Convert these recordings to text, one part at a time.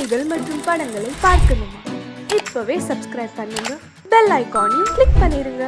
கதைகள் மற்றும் படங்களை பார்க்கணுமா? இப்பவே சப்ஸ்கிரைப் பண்ணுங்க, பெல் ஐகானையும் கிளிக் பண்ணிருங்க.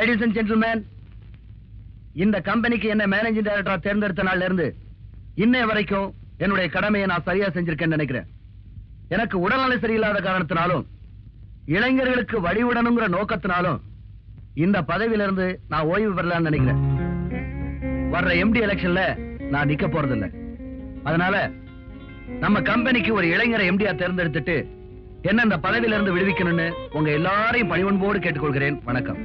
Ladies and gentlemen, இந்த கம்பெனிக்கு என்ன மேனேஜிங் டைரக்டரா தேர்ந்தெடுத்த நாள்ல இருந்து இன்னை வரைக்கும் என்னுடைய கடமையை நான் சரியா செஞ்சிருக்கேன்னு நினைக்கிறேன். எனக்கு உடல்நிலை சரியில்லாத காரணத்தினாலும் இளைஞர்களுக்கு வழிவிடணுங்கிற நோக்கத்தினாலும் இந்த பதவியிலிருந்து நான் ஓய்வு பெறலாம்னு நினைக்கிறேன். வர்ற எம்டி எலெக்ஷன்ல நான் நிக்க போறதில்லை. அதனால நம்ம கம்பெனிக்கு ஒரு இளைஞரை எம்டியா தேர்ந்தெடுத்துட்டு என்ன இந்த பதவியிலிருந்து விடுவிக்கணும்னு உங்க எல்லாரையும் பணிவன்போடு கேட்டுக்கொள்கிறேன். வணக்கம்.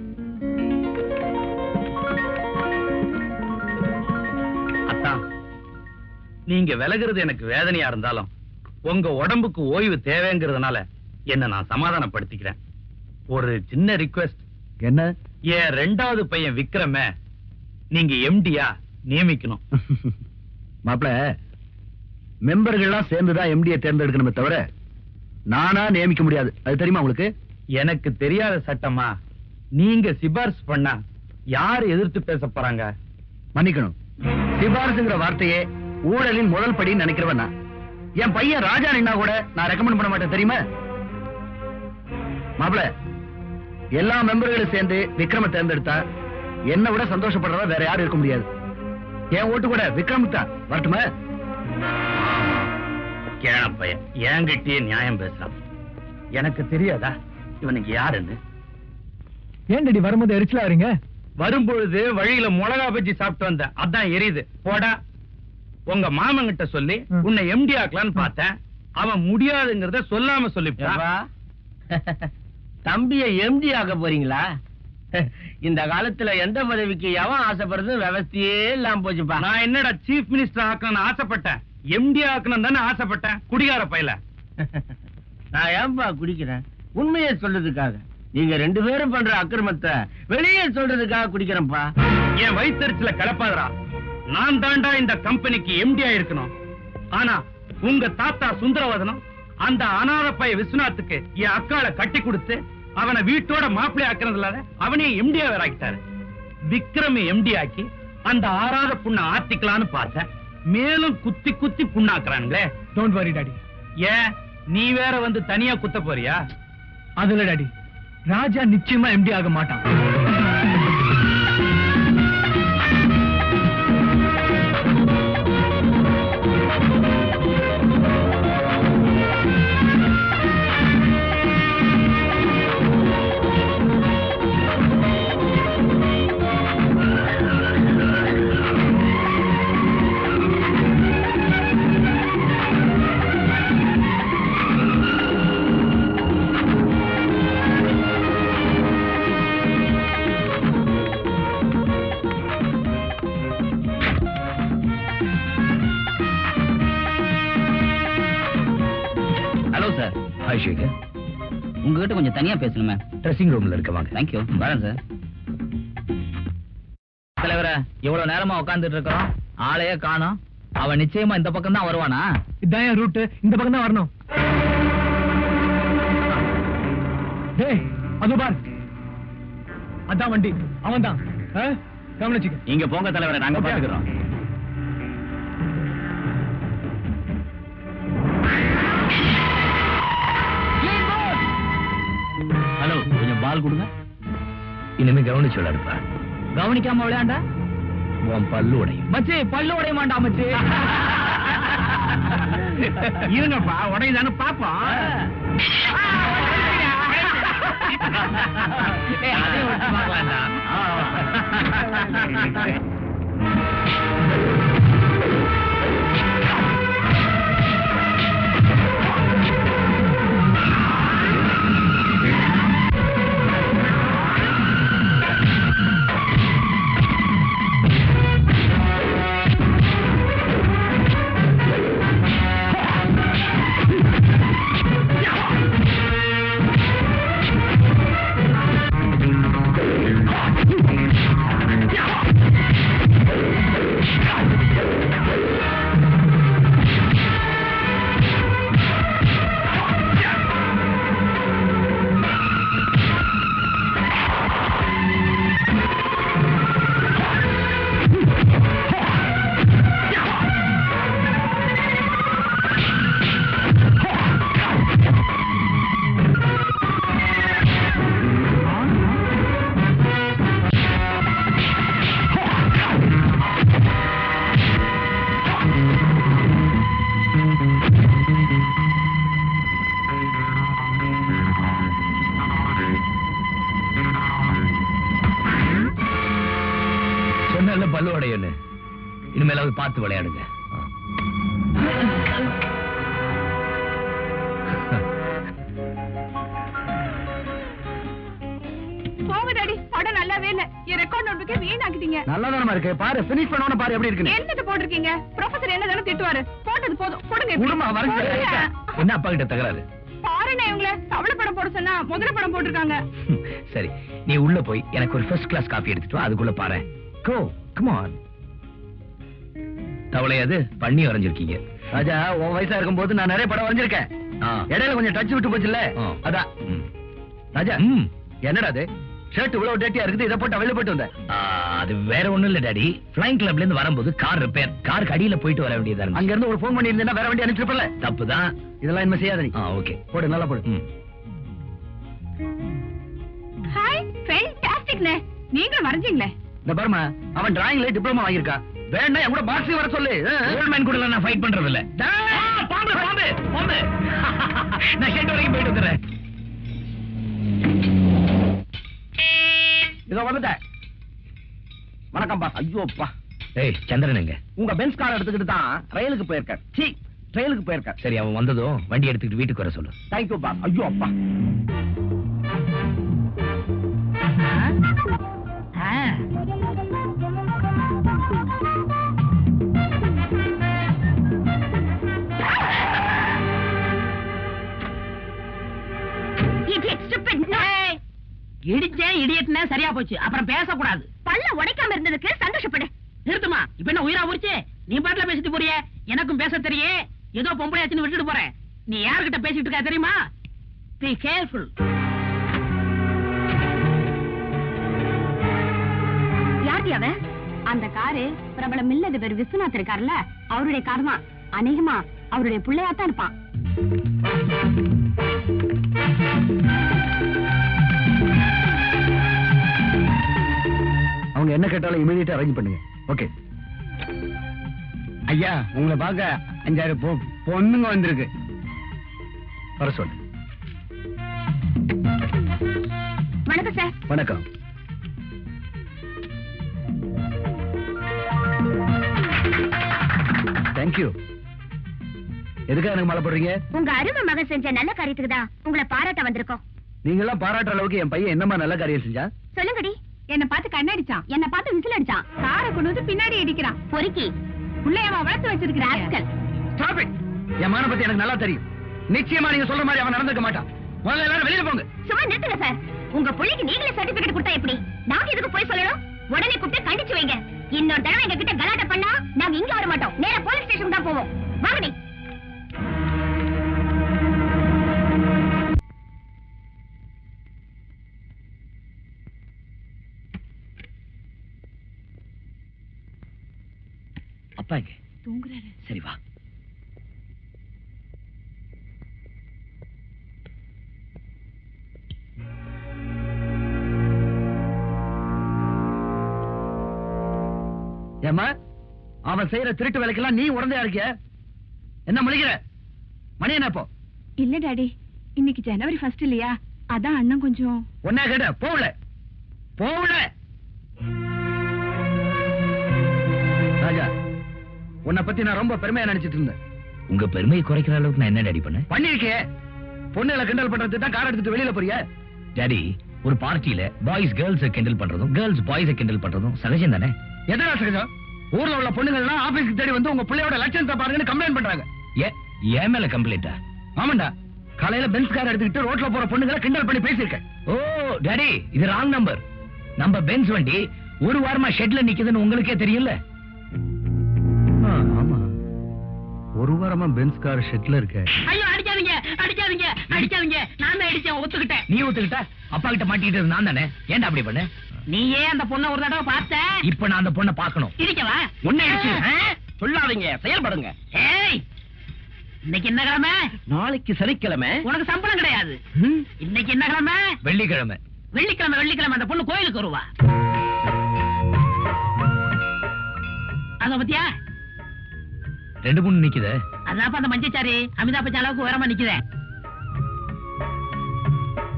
நீங்க விலகிறது எனக்கு வேதனையா இருந்தாலும் உங்க உடம்புக்கு ஓய்வு தேவைங்கிறதுனால என்ன நான் சமாதானப்படுத்திக்கிறேன். ஒரு சின்ன ரிக்வெஸ்ட். என்ன? என் ரெண்டாவது பையன் விக்ரம நீங்க எம்டியா நியமிக்கணும். மாப்பிள, மெம்பர்கள்லாம் சேர்ந்துதான் எம்டியை தேர்ந்தெடுக்கணுமே தவிர நானா நியமிக்க முடியாது. அது தெரியுமா உங்களுக்கு? எனக்கு தெரியாத சட்டமா? நீங்க சிபாரிசு பண்ணா யாரு எதிர்த்து பேச போறாங்க? மன்னிக்கணும், சிபாரிசுங்கிற வார்த்தையே ஊழலின் முதல் படி நினைக்கிறவன். என் பையன் ராஜா நின்னா கூட நான் ரெக்கமெண்ட் பண்ண மாட்டேன், தெரியுமா? மாப்பிள, எல்லா மெம்பர்களும் சேர்ந்து விக்ரம தேர்ந்தெடுத்தா என்ன விட சந்தோஷப்படுறதா வேற யாரும் இருக்க முடியாது. என் ஓட்டு கூட விக்ரம் தான். வரட்டுமா? கேன பையன் என்கிட்டயே நியாயம் பேசுறான். எனக்கு தெரியாதா இவனுக்கு யாருன்னு? ஏன்டி வரும்போது எரிச்சலா வரீங்க? வரும்பொழுது வழியில மிளகா பஜ்ஜி சாப்பிட்டு வந்த, அதான் எரியுது. போடா. உங்க மாமங்கிட்ட சொல்லி உன்னை எம்டி ஆக்கலான்னு பார்த்தேன். அவன் முடியாதுங்கிறத சொல்லாம சொல்லிப்பான். தம்பிய எம்டி ஆக்க போறீங்களா? இந்த காலத்துல எந்த பதவிக்கு எவன் ஆசைப்படுறது விவசாயே இல்லாம போச்சுப்பா. நான் என்னடா சீஃப் மினிஸ்டர் ஆக்கணும்னு ஆசைப்பட்டேன், எம்டி ஆக்கணும் தானே ஆசைப்பட்டேன். குடிகார பையல. நான் ஏன்பா குடிக்கிறேன்? உண்மையை சொல்றதுக்காக. நீங்க ரெண்டு பேரும் பண்ற அக்கிரமத்தை வெளியே சொல்றதுக்காக குடிக்கிறேன்ப்பா. என் வயிற்றுல கலப்பாதரா. நான் தாண்டா இந்த கம்பெனிக்கு எம்டியா இருக்கணும். ஆனா உங்க தாத்தா சுந்தரவதனம் அந்த அனாதை பைய விஸ்வநாத்துக்கு என் அக்காளை கட்டி கொடுத்து அவனை வீட்டோட மாப்பிள்ளை ஆக்குறது இல்லாத அவனையும் எம்டியா வேற ஆக்கிட்டாரு. விக்ரம எம்டி ஆக்கி அந்த ஆறாத புண்ணை ஆத்திக்கலான்னு பார்த்தேன். மேலும் குத்தி குத்தி புண்ணாக்குறாங்களே. Don't worry daddy. ஏன் நீ வேற வந்து தனியா குத்த போறியா? அதுல டாடி, ராஜா நிச்சயமா எம்டி ஆக மாட்டான். Hello sir. ஹாய் சேகர். உங்ககிட்ட கொஞ்சம் தனியா பேசணுமே. ட்ரெஸ்ஸிங் ரூம்ல இருக்க வாங்க. தேங்க்யூ. வரேன் சார். தலைவரே, இவ்வளவு நேரமா உட்கார்ந்துட்டு இருக்கோம், ஆளையே காணோம். அவன் நிச்சயமா இந்த பக்கம் தான் வருவானா? இதான் என் ரூட், இந்த பக்கம் தான் வரணும். டேய், அது பார், அதான் வண்டி, அவன் தான். கவனிச்சுக்க. நீங்க போங்க தலைவரே, நாங்க பாத்துக்கிறோம். ஹலோ, கொஞ்சம் பால் கொடுங்க. இனிமே கவனிச்சு விளையாடுப்பா. கவனிக்காம விளையாண்டா உன் பல்லு உடையும். மச்சி, பல்லு உடைய மாட்டா மச்சி. இருங்கப்பா, உடையதானு பாப்போம். அதையும் விட்டு பார்க்கலாம்டா. சொன்ன பல்லு உடையன்னு. இனிமேலாவது பார்த்து விளையாடுங்க. போங்க டாடி, படம் நல்லாவே இல்ல. என் ரெக்கார்ட் நோட்புக்கே வீணாக்கிட்டீங்க. நல்லதானமா இருக்கு. பாரு, ஃபினிஷ் பண்ணவன பாரு எப்படி இருக்குன்னு. என்னது போட்டிருக்கீங்க? ப்ரொஃபசர் என்ன தானே திட்டுவாரு. போட்டது போதும், கொடுங்க. குடும்பம் போடுங்க. என்ன அப்பா கிட்ட தகராறு? பாருண்ணே, இவங்கள தவளை படம் போட சொன்னா முதல்ல படம் போட்டிருக்காங்க. சரி, நீ உள்ள போய் எனக்கு ஒரு ஃபர்ஸ்ட் கிளாஸ் காபி எடுத்துட்டு வா. அதுக்குள்ள பாரு. கோ, கம் ஆன். தவளை அது பண்ணி வரைஞ்சிருக்கீங்க. ராஜா, உன் வயசா இருக்கும்போது நான் நிறைய படம் வரைஞ்சிருக்கேன். இடையில கொஞ்சம் டச் விட்டு போச்சுல்ல, அதான். ராஜா, என்னடா அது ஷர்ட் இவ்வளவு டேட்டியா இருக்குது, இதை போட்டு வெளில போயிட்டு வந்த? அது வேற ஒண்ணும் இல்ல டாடி. ஃபிளைங் கிளப்ல இருந்து வரும்போது கார் ரிப்பேர், காருக்கு அடியில போயிட்டு வர வேண்டியதா இருக்கு. அங்க இருந்து ஒரு போன் பண்ணி இருந்தா வேற வண்டி அனுப்பிச்சிருப்பல. தப்புதான், இதெல்லாம் இனிமே செய்யாத நீ. ஓகே, போடு, நல்லா போடு. ஹாய், ஃபேன்டாஸ்டிக்ண்ணே. நீங்களும் வரைஞ்சீங்களே. இந்த பாருமா, அவன் டிராயிங்ல டிப்ளமா வாங்கியிருக்கா. வேண்டாம், என் கூட பாக்ஸிங் வர சொல்லு. கோல்ட்மேன் கூட நான் ஃபைட் பண்றது இல்ல. பாம்பு பாம்பு பாம்பு. நான் ஷெட் வரைக்கும் போயிட்டு வந்துடுறேன். இதோ வந்துட்டேன். வணக்கம்பா. ஐயோப்பா. ஏய், சந்திரன் எங்க? உங்க பென்ஸ் கார் எடுத்துக்கிட்டு தான் ரயிலுக்கு போயிருக்கார். சீ, ட்ரெயிலுக்கு போயிருக்கார். சரி, அவன் வந்ததும் வண்டி எடுத்துக்கிட்டு வீட்டுக்கு வர சொல்லு. தேங்க்யூ பா. ஐயோ அப்பா. இடிச்சேன் இடியட்னா சரியா போச்சு, அப்புறம் பேசக்கூடாது. பல்ல உடைக்காம இருந்ததுக்கு சந்தோஷப்படு. நிறுத்துமா, இப்ப என்ன உயிரா போச்சு? நீ பாட்டுல பேசிட்டு போறிய, எனக்கும் பேச தெரியே. ஏதோ பொம்பளையாச்சுன்னு விட்டுட்டு போறேன். நீ யார்கிட்ட பேசிட்டு இருக்க தெரியுமா? Be careful. யார் அவன்? அந்த காரு பிரபல மில்லதிபர் விஸ்வநாத் இருக்காருல்ல, அவருடைய கார் தான். அநேகமா அவருடைய பிள்ளையாத்தான் இருப்பான். கேட்டாலும் இமீடியட்டா அரேஞ்ச் பண்ணுங்க. ஓகே ஐயா, உங்களை பார்க்க 5-6 பொண்ணுங்க வந்திருக்கு. வர சொல்லு. வணக்கம் சார். வணக்கம். தேங்க்யூ. எதுக்காக எனக்கு மாலை போடுறீங்க? உங்க அருமை மகன் செஞ்ச நல்ல காரியத்துக்கு தான் உங்களை பாராட்ட வந்திருக்கோம். நீங்க எல்லாம் பாராட்டுற அளவுக்கு என் பையன் என்னமா நல்ல காரியம் செஞ்சா? சொல்லுங்கடி. என்ன பார்த்து கண்ணடிச்சான், என்ன பார்த்து விசில் அடிச்சான், காரை கொண்டு வந்து பின்னாடி இடிக்கிறான், பொறுக்கி புள்ளையவா வளர்த்து வச்சிருக்கிற ஆட்கள். Stop it. என் மான பத்தி எனக்கு நல்லா தெரியும். நிச்சயமா நீங்க சொல்ற மாதிரி அவன் நடந்துக்க மாட்டான். முதல்ல எல்லாரும் வெளியில போங்க. சும்மா நிறுத்துங்க சார். உங்க பிள்ளைக்கு நீங்களே சர்டிபிகேட் கொடுத்தா எப்படி? நாங்க எதுக்கு போய் சொல்லணும்? உடனே கூப்பிட்டு கண்டிச்சு வைங்க. இன்னொரு தடவை எங்க கிட்ட கலாட்டை பண்ணா நாங்க இங்க வர மாட்டோம், நேரா போலீஸ் ஸ்டேஷன் தான் போவோம். வாங்கடி. அப்பா இங்க தூங்குறாரு. சரி வா. ஏமா அவன் செய்யற திருட்டு வேலைக்கெல்லாம் நீ உடந்தையா இருக்கிய? என்ன முழிக்கிற? மணி என்ன இப்போ? இல்ல டாடி, இன்னைக்கு ஜனவரி 1 இல்லையா, அதான் அண்ணன் கொஞ்சம். ஒன்னா கேட்ட போகல போகல. ராஜா, உன்னை பத்தி நான் ரொம்ப பெருமையா நினைச்சிட்டு இருந்தேன். உங்க பெருமையை குறைக்கிற அளவுக்கு நான் என்ன டாடி பண்ணேன்? பண்ணிருக்கே. பொண்ணுகளை கிண்டல் பண்றதுக்கு தான் கார் எடுத்துட்டு வெளியில போறிய? டாடி, ஒரு பார்ட்டியில பாய்ஸ் கேர்ள்ஸ் கிண்டல் பண்றதும் கேர்ள்ஸ் பாய்ஸ் கிண்டல் பண்றதும் சகஜம் தானே? எதனா சகஜம்? ஊர்ல உள்ள பொண்ணுங்கள்லாம் ஆபீஸ்க்கு தேடி வந்து உங்க பிள்ளையோட லட்சணத்தை பாருங்கன்னு கம்ப்ளைண்ட் பண்றாங்க. ஏன் மேல கம்ப்ளைண்டா? ஆமாண்டா, காலையில பென்ஸ் கார் எடுத்துக்கிட்டு ரோட்ல போற பொண்ணுங்களை கிண்டல் பண்ணி பேசியிருக்கேன். ஓ டாடி, இது ராங் நம்பர். நம்ம பென்ஸ் வண்டி ஒரு வாரமா ஷெட்ல நிக்குதுன்னு உங்களுக்கே தெரியல. ஆமா, ஒரு வாரமா பென்ஸ் கார் ஷெட்ல இருக்க. ஐயோ அடிக்காதீங்க அடிக்காதீங்க அடிக்காதீங்க. நான் தான் அடிச்சேன், ஒத்துக்கிட்டேன். நீ ஒத்துக்கிட்ட? அப்பா கிட்ட மாட்டிக்கிட்டது நான் தானே. ஏன்டா அப்படி பண்ண? நீயே அந்த பொண்ணை ஒரு தடவை பார்த்த. இப்ப நான் அந்த பொண்ணை பார்க்கணும். இருக்கவா உன்னை அடிச்சு சொல்லாதீங்க, செயல்படுங்க. ஏய், இன்னைக்கு என்ன கிழமை? நாளைக்கு சனிக்கிழமை. உனக்கு சம்பளம் கிடையாது. இன்னைக்கு என்ன கிழமை? வெள்ளிக்கிழமை. வெள்ளிக்கிழமை வெள்ளிக்கிழமை அந்த பொண்ணு கோயிலுக்கு வருவா. அத பத்தியா? 2 பொண்ணு நிக்குதே. அதான் அந்த மஞ்சச்சாரி அமிதாப் பச்சன் அளவுக்கு உயரமா நிக்குதே.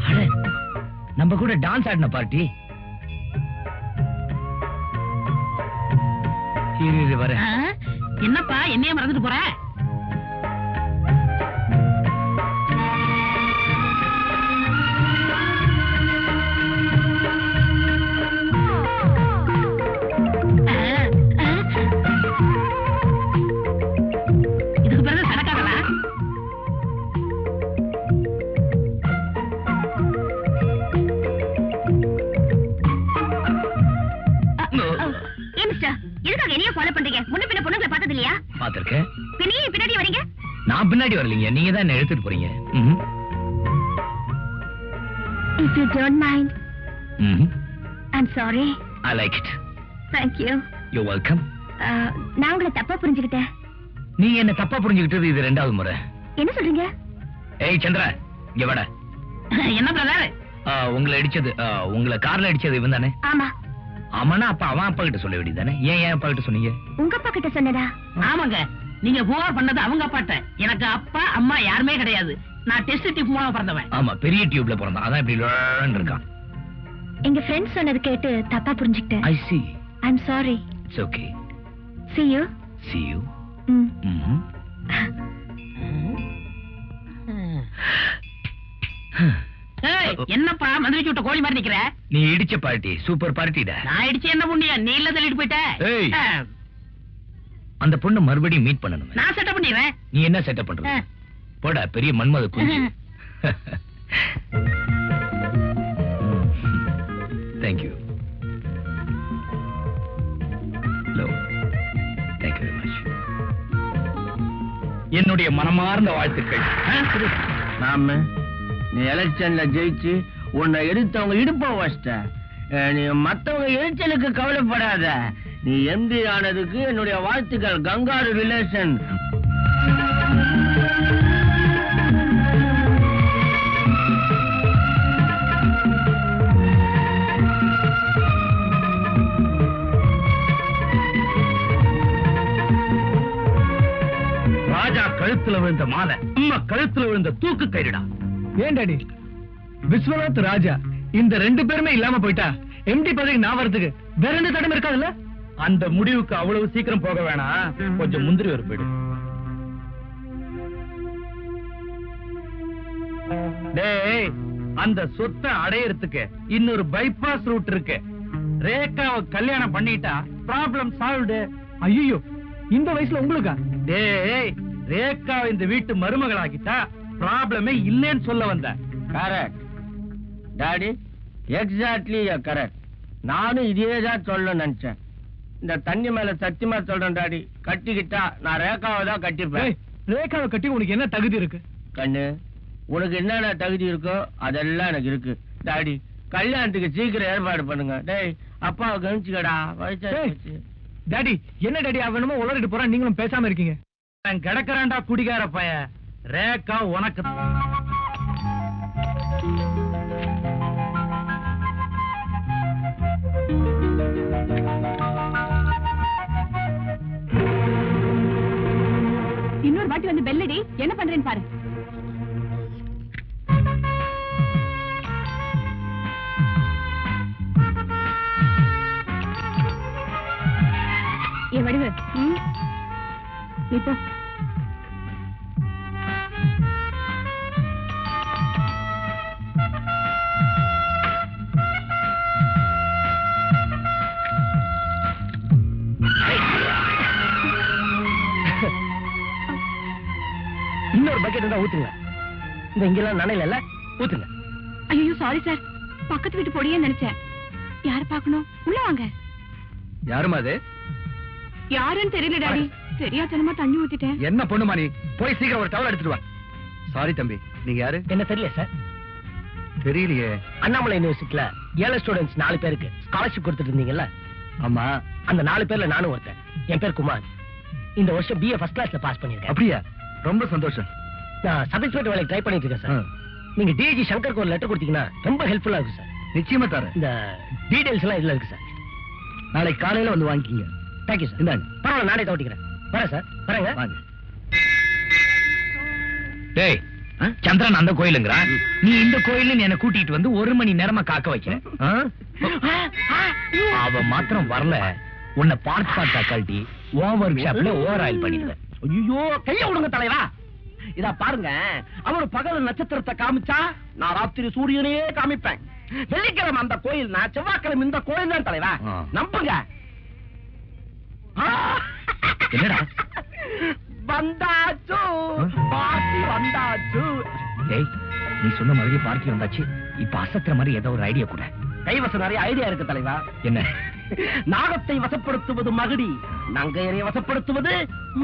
அட, நம்ம கூட டான்ஸ் ஆடின பார்ட்டி. இரு வரேன். என்னப்பா என்னையே மறந்துட்டு போற? இதுக்கு பிறகு சடக்காதலா? எதுக்காக என்னைய ஃபாலோ பண்றீங்க? முன்ன பின்ன பொண்ணுங்களை பார்த்தது இல்லையா? பாத்திருக்கேன். பின்னையே பின்னாடி வரீங்க. நான் பின்னாடி வரலீங்க, நீங்க தான் என்ன எடுத்துட்டு போறீங்க. If you don't mind, ம்ஹும். I'm sorry. I like it. Thank you. You're welcome. நான் உங்களை தப்பா புரிஞ்சுக்கிட்டேன். நீ என்ன தப்பா புரிஞ்சுக்கிட்டது இது 2வது முறை. என்ன சொல்றீங்க? ஏய் சந்திரா, இங்க வாடா. என்ன பிரதர்? உங்களை அடிச்சது, உங்களை கார்ல அடிச்சது இவன் தானே? ஆமா. ஆமாண்ணா, அப்ப அவன் அப்பா கிட்ட சொல்ல வேண்டியதானே? ஏன் அப்பா கிட்ட சொன்னீங்க? உங்க அப்பா கிட்ட சொன்னதா? ஆமாங்க, நீங்க புகார் பண்ணது அவங்க அப்பாட்ட. எனக்கு அப்பா அம்மா யாருமே கிடையாது. நான் டெஸ்ட் டியூப் மூலமா பிறந்தவன். ஆமா, பெரிய டியூப்ல பிறந்தான். அதான் இப்படி லோன்னு இருக்கான். எங்க ஃப்ரெண்ட்ஸ் சொன்னது கேட்டு தப்பா புரிஞ்சுக்கிட்டேன். I see. I'm sorry. It's okay. See you. See you. ம். ஏய், என்னப்பா மந்திரிச்சு விட்ட கோழி மாதிரி நிக்கிற? நீ இடிச்ச பார்ட்டி சூப்பர் பார்ட்டிடா. நான் இடிச்சு என்ன புண்ணியம்? நீ இல்ல தள்ளிட்டு போயிட்ட. ஏய். அந்த பொண்ணு மறுபடியும் மீட் பண்ணணும். நான் செட்டப் பண்ணிடுறேன். நீ என்ன செட்டப் பண்ற? போடா பெரிய மன்மத குஞ்சு. Thank you. Hello. Thank you very much. என்னுடைய மனமார்ந்த வாழ்த்துக்கள். நாம நீ எலெக்ஷன்ல ஜெயிச்சு உன்னை எடுத்தவங்க இடுப்ப வச்சிட்ட. நீ மத்தவங்க எரிச்சலுக்கு கவலைப்படாத. நீ எம்பி ஆனதுக்கு என்னுடைய வாழ்த்துக்கள். Kangaroo relation. விழுந்த மாலை அம்மா கழுத்துல விழுந்த தூக்கு கயிறுடா. ஏன் டாடி, விஸ்வநாத் ராஜா இந்த 2 பேருமே இல்லாம போயிட்டா எம்டி பதவிக்கு நான் வரதுக்கு வேற எந்த தடம் இருக்காதுல்ல? அந்த முடிவுக்கு அவ்வளவு சீக்கிரம் போக வேணாம், கொஞ்சம் முந்திரி ஒரு போயிடு. டேய், அந்த சொத்தை அடையறதுக்கு இன்னொரு பைபாஸ் ரூட் இருக்கு. ரேகாவை கல்யாணம் பண்ணிட்டா ப்ராப்ளம் சால்வ்டு. ஐயோ, இந்த வயசுல உங்களுக்கா? டேய், ரேகாவை இந்த வீட்டு மருமகளாக்கிட்டா ப்ராப்ளமே இல்லைன்னு சொல்ல வந்த. Correct daddy, exactly correct. நானும் இதேதான் சொல்ல நினைச்சேன். இந்த தண்ணி மேல சத்தியமா சொல்றேன் டாடி, கட்டிக்கிட்டா நான் ரேகாவை தான் கட்டிப்பேன். ரேகாவை கட்டி உனக்கு என்ன தகுதி இருக்கு? கண்ணு, உனக்கு என்னென்ன தகுதி இருக்கோ அதெல்லாம் எனக்கு இருக்கு டாடி. கல்யாணத்துக்கு சீக்கிரம் ஏற்பாடு பண்ணுங்க. டேய், அப்பாவை கவனிச்சுக்கடா, வயசாச்சு. டாடி, என்ன டாடி அவனுமோ உளறிட்டு போறான், நீங்களும் பேசாம இருக்கீங்க. கிடக்குறான்டா குடிகார பைய. ரேகா உனக்கு இன்னொரு வாட்டி வந்து பெல்லடி, என்ன பண்றேன்னு பாரு. ஏ வடிவு, இப்போ இன்னொரு பக்கெட் தான் ஊத்துங்க. இந்த இங்கெல்லாம் நனையில ஊத்துங்க. ஐயோ சாரி சார், பக்கத்து வீட்டு பொடியே நினைச்சேன். யார பாக்கணும்? உள்ள வாங்க. யாருமா அது? யாருன்னு தெரியல டாடி, தெரியாதனமா தண்ணி ஊத்திட்டேன். என்ன பொண்ணுமா நீ? போய் சீக்கிரம் ஒரு டவல் எடுத்துட்டு வா. சாரி தம்பி, நீங்க யாரு? என்ன தெரியல சார். தெரியலையே. அண்ணாமலை யூனிவர்சிட்டில ஏழை ஸ்டூடெண்ட்ஸ் 4 பேருக்கு ஸ்காலர்ஷிப் கொடுத்துட்டு இருந்தீங்கல்ல, ஆமா. அந்த 4 பேர்ல நானும் ஒருத்தன். என் பேர் குமார். இந்த வருஷம் BA ஃபர்ஸ்ட் கிளாஸ்ல பாஸ் பண்ணிருக்கேன். அப்படியா? ரொம்ப சந்தோஷம். நான் சப் இன்ஸ்பெக்டர் வேலைக்கு ட்ரை பண்ணிட்டு இருக்கேன் சார். நீங்க DG சங்கருக்கு ஒரு லெட்டர் கொடுத்தீங்கன்னா ரொம்ப ஹெல்ப்ஃபுல்லா இருக்கும் சார். நிச்சயமா தரேன். இந்த டீடைல்ஸ் எல்லாம் இதுல இருக்கு சார். நாளைக்கு காலையில வந்து வாங்கிக்கிங்க. Thank you sir. இந்தாங்க. பரவாயில்ல, நானே தவிக்கிறேன். வரேன் சார். வரேங்க. வாங்க. டேய், சந்திரன் அந்த கோயிலுங்கிறான், நீ இந்த கோயில்னு என்ன கூட்டிட்டு வந்து 1 மணி நேரமா காக்க வைக்கிற. அவன் மாத்திரம் வரல, உன்னை பார்ட் கழட்டி ஓவர் ஷாப்ல ஓவர் ஆயில் பண்ணிடுவேன். ஐயோ, கைய விடுங்க தலைவா. இதா பாருங்க, அவர் பகல் நட்சத்திரத்தை காமிச்சா நான் ராத்திரி சூரியனையே காமிப்பேன். வெள்ளிக்கிழமை அந்த கோயில், நான் செவ்வாய்க்கிழமை இந்த கோயில் தான் தலைவா. நம்புங்க. என்னடா வந்தாச்சு, பார்ட்டி வந்தாச்சு. டேய், நீ சொன்ன மாதிரி பார்ட்டி வந்தாச்சு. இப்ப அசத்துற மாதிரி ஏதோ ஒரு ஐடியா கூட. கைவசம் நிறைய ஐடியா இருக்கு தலைவா. என்ன? நாகத்தை வசப்படுத்துவது மகுடி, நங்கையரை வசப்படுத்துவது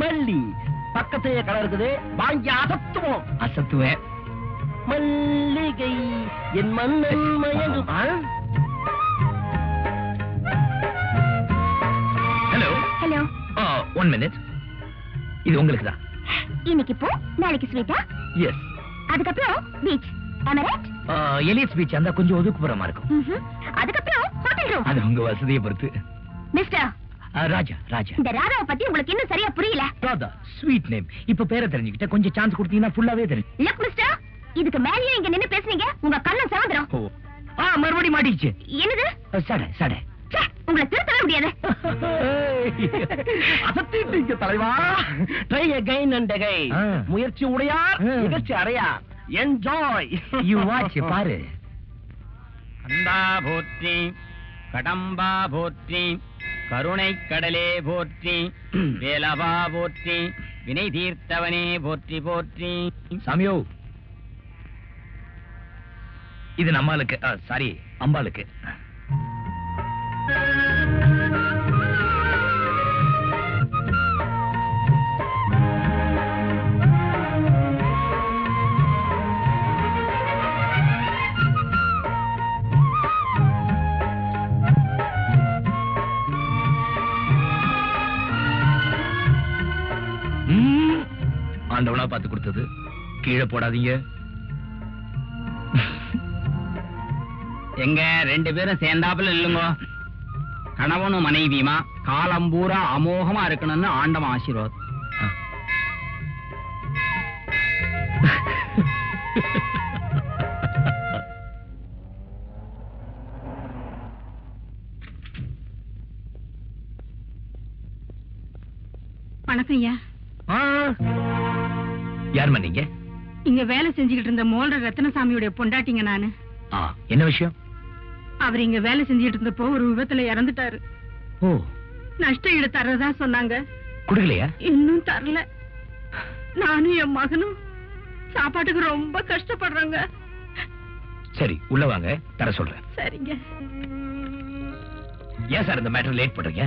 மல்லி. பக்கத்தையே கடை இருக்குது, வாங்கி அசத்துவோம். அசத்துவேன். மல்லிகை என் மன்னன் மயங்கும். Hello hello. 1 மினிட். இது உங்களுக்கு தான். இன்னைக்கு போ, நாளைக்கு ஸ்வீட்டா? எஸ். அதுக்கப்புறம் beach. Am I right? Elliot's beach அந்த கொஞ்சம் ஒதுக்குப்புறமா இருக்கும். அதுக்கப்புறம் ஹோட்டல் ரூம். அது உங்க வசதியை பொறுத்து. மிஸ்டர் ராஜா. ராஜா. இந்த ராதாவை பத்தி உங்களுக்கு இன்னும் சரியா புரியல. Radha, sweet name. இப்ப பேரை தெரிஞ்சுக்கிட்ட கொஞ்சம் சான்ஸ் கொடுத்தீங்கன்னா ஃபுல்லாவே தெரியும். லுக் மிஸ்டர், இதுக்கு மேலயே இங்க நின்னு பேசுனீங்க, உங்க கண்ணம் சவந்திரம். மறுபடியும் மாட்டிச்சு. என்னது? சடை சடை. உங்களை திருத்தவே முடியாது. அசத்திட்டீங்க தலைவா. Try again and again. முயற்சி உடையார் நிகழ்ச்சி அடையார். என்ஜாய். யூ வாட்ச் பாரு. கந்தா போற்றி, கடம்பா போற்றி, கருணை கடலே போற்றி, வேலவா போற்றி, வினை தீர்த்தவனே போற்றி போற்றி. சாமியோ, இது நம்மளுக்கு, சாரி அம்பாளுக்கு. ஆண்டவனா பார்த்து கொடுத்தது, கீழே போடாதீங்க. எங்க 2 பேரும் சேர்ந்தாப்புல இல்லுங்க. கணவனும் மனைவியுமா காலம் பூரா அமோகமா இருக்கணும்னு ஆண்டவன் ஆசீர்வாதம். வணக்கம் ஐயா. யாருமா நீங்க? இங்க வேலை செஞ்சுக்கிட்டு இருந்த மோல்டர் ரத்னசாமியுடைய பொண்டாட்டிங்க நானு. என்ன விஷயம்? அவர் இங்க வேலை செஞ்சுக்கிட்டு இருந்தப்போ ஒரு விபத்துல இறந்துட்டாரு. ஓ. நஷ்ட ஈடு தர்றதா சொன்னாங்க. குடுக்கலையா? இன்னும் தரல. நானும் என் மகனும் சாப்பாட்டுக்கு ரொம்ப கஷ்டப்படுறாங்க. சரி, உள்ள வாங்க, தர சொல்றேன். சரிங்க. ஏன் சார் இந்த மேட்டர் லேட் பண்றீங்க?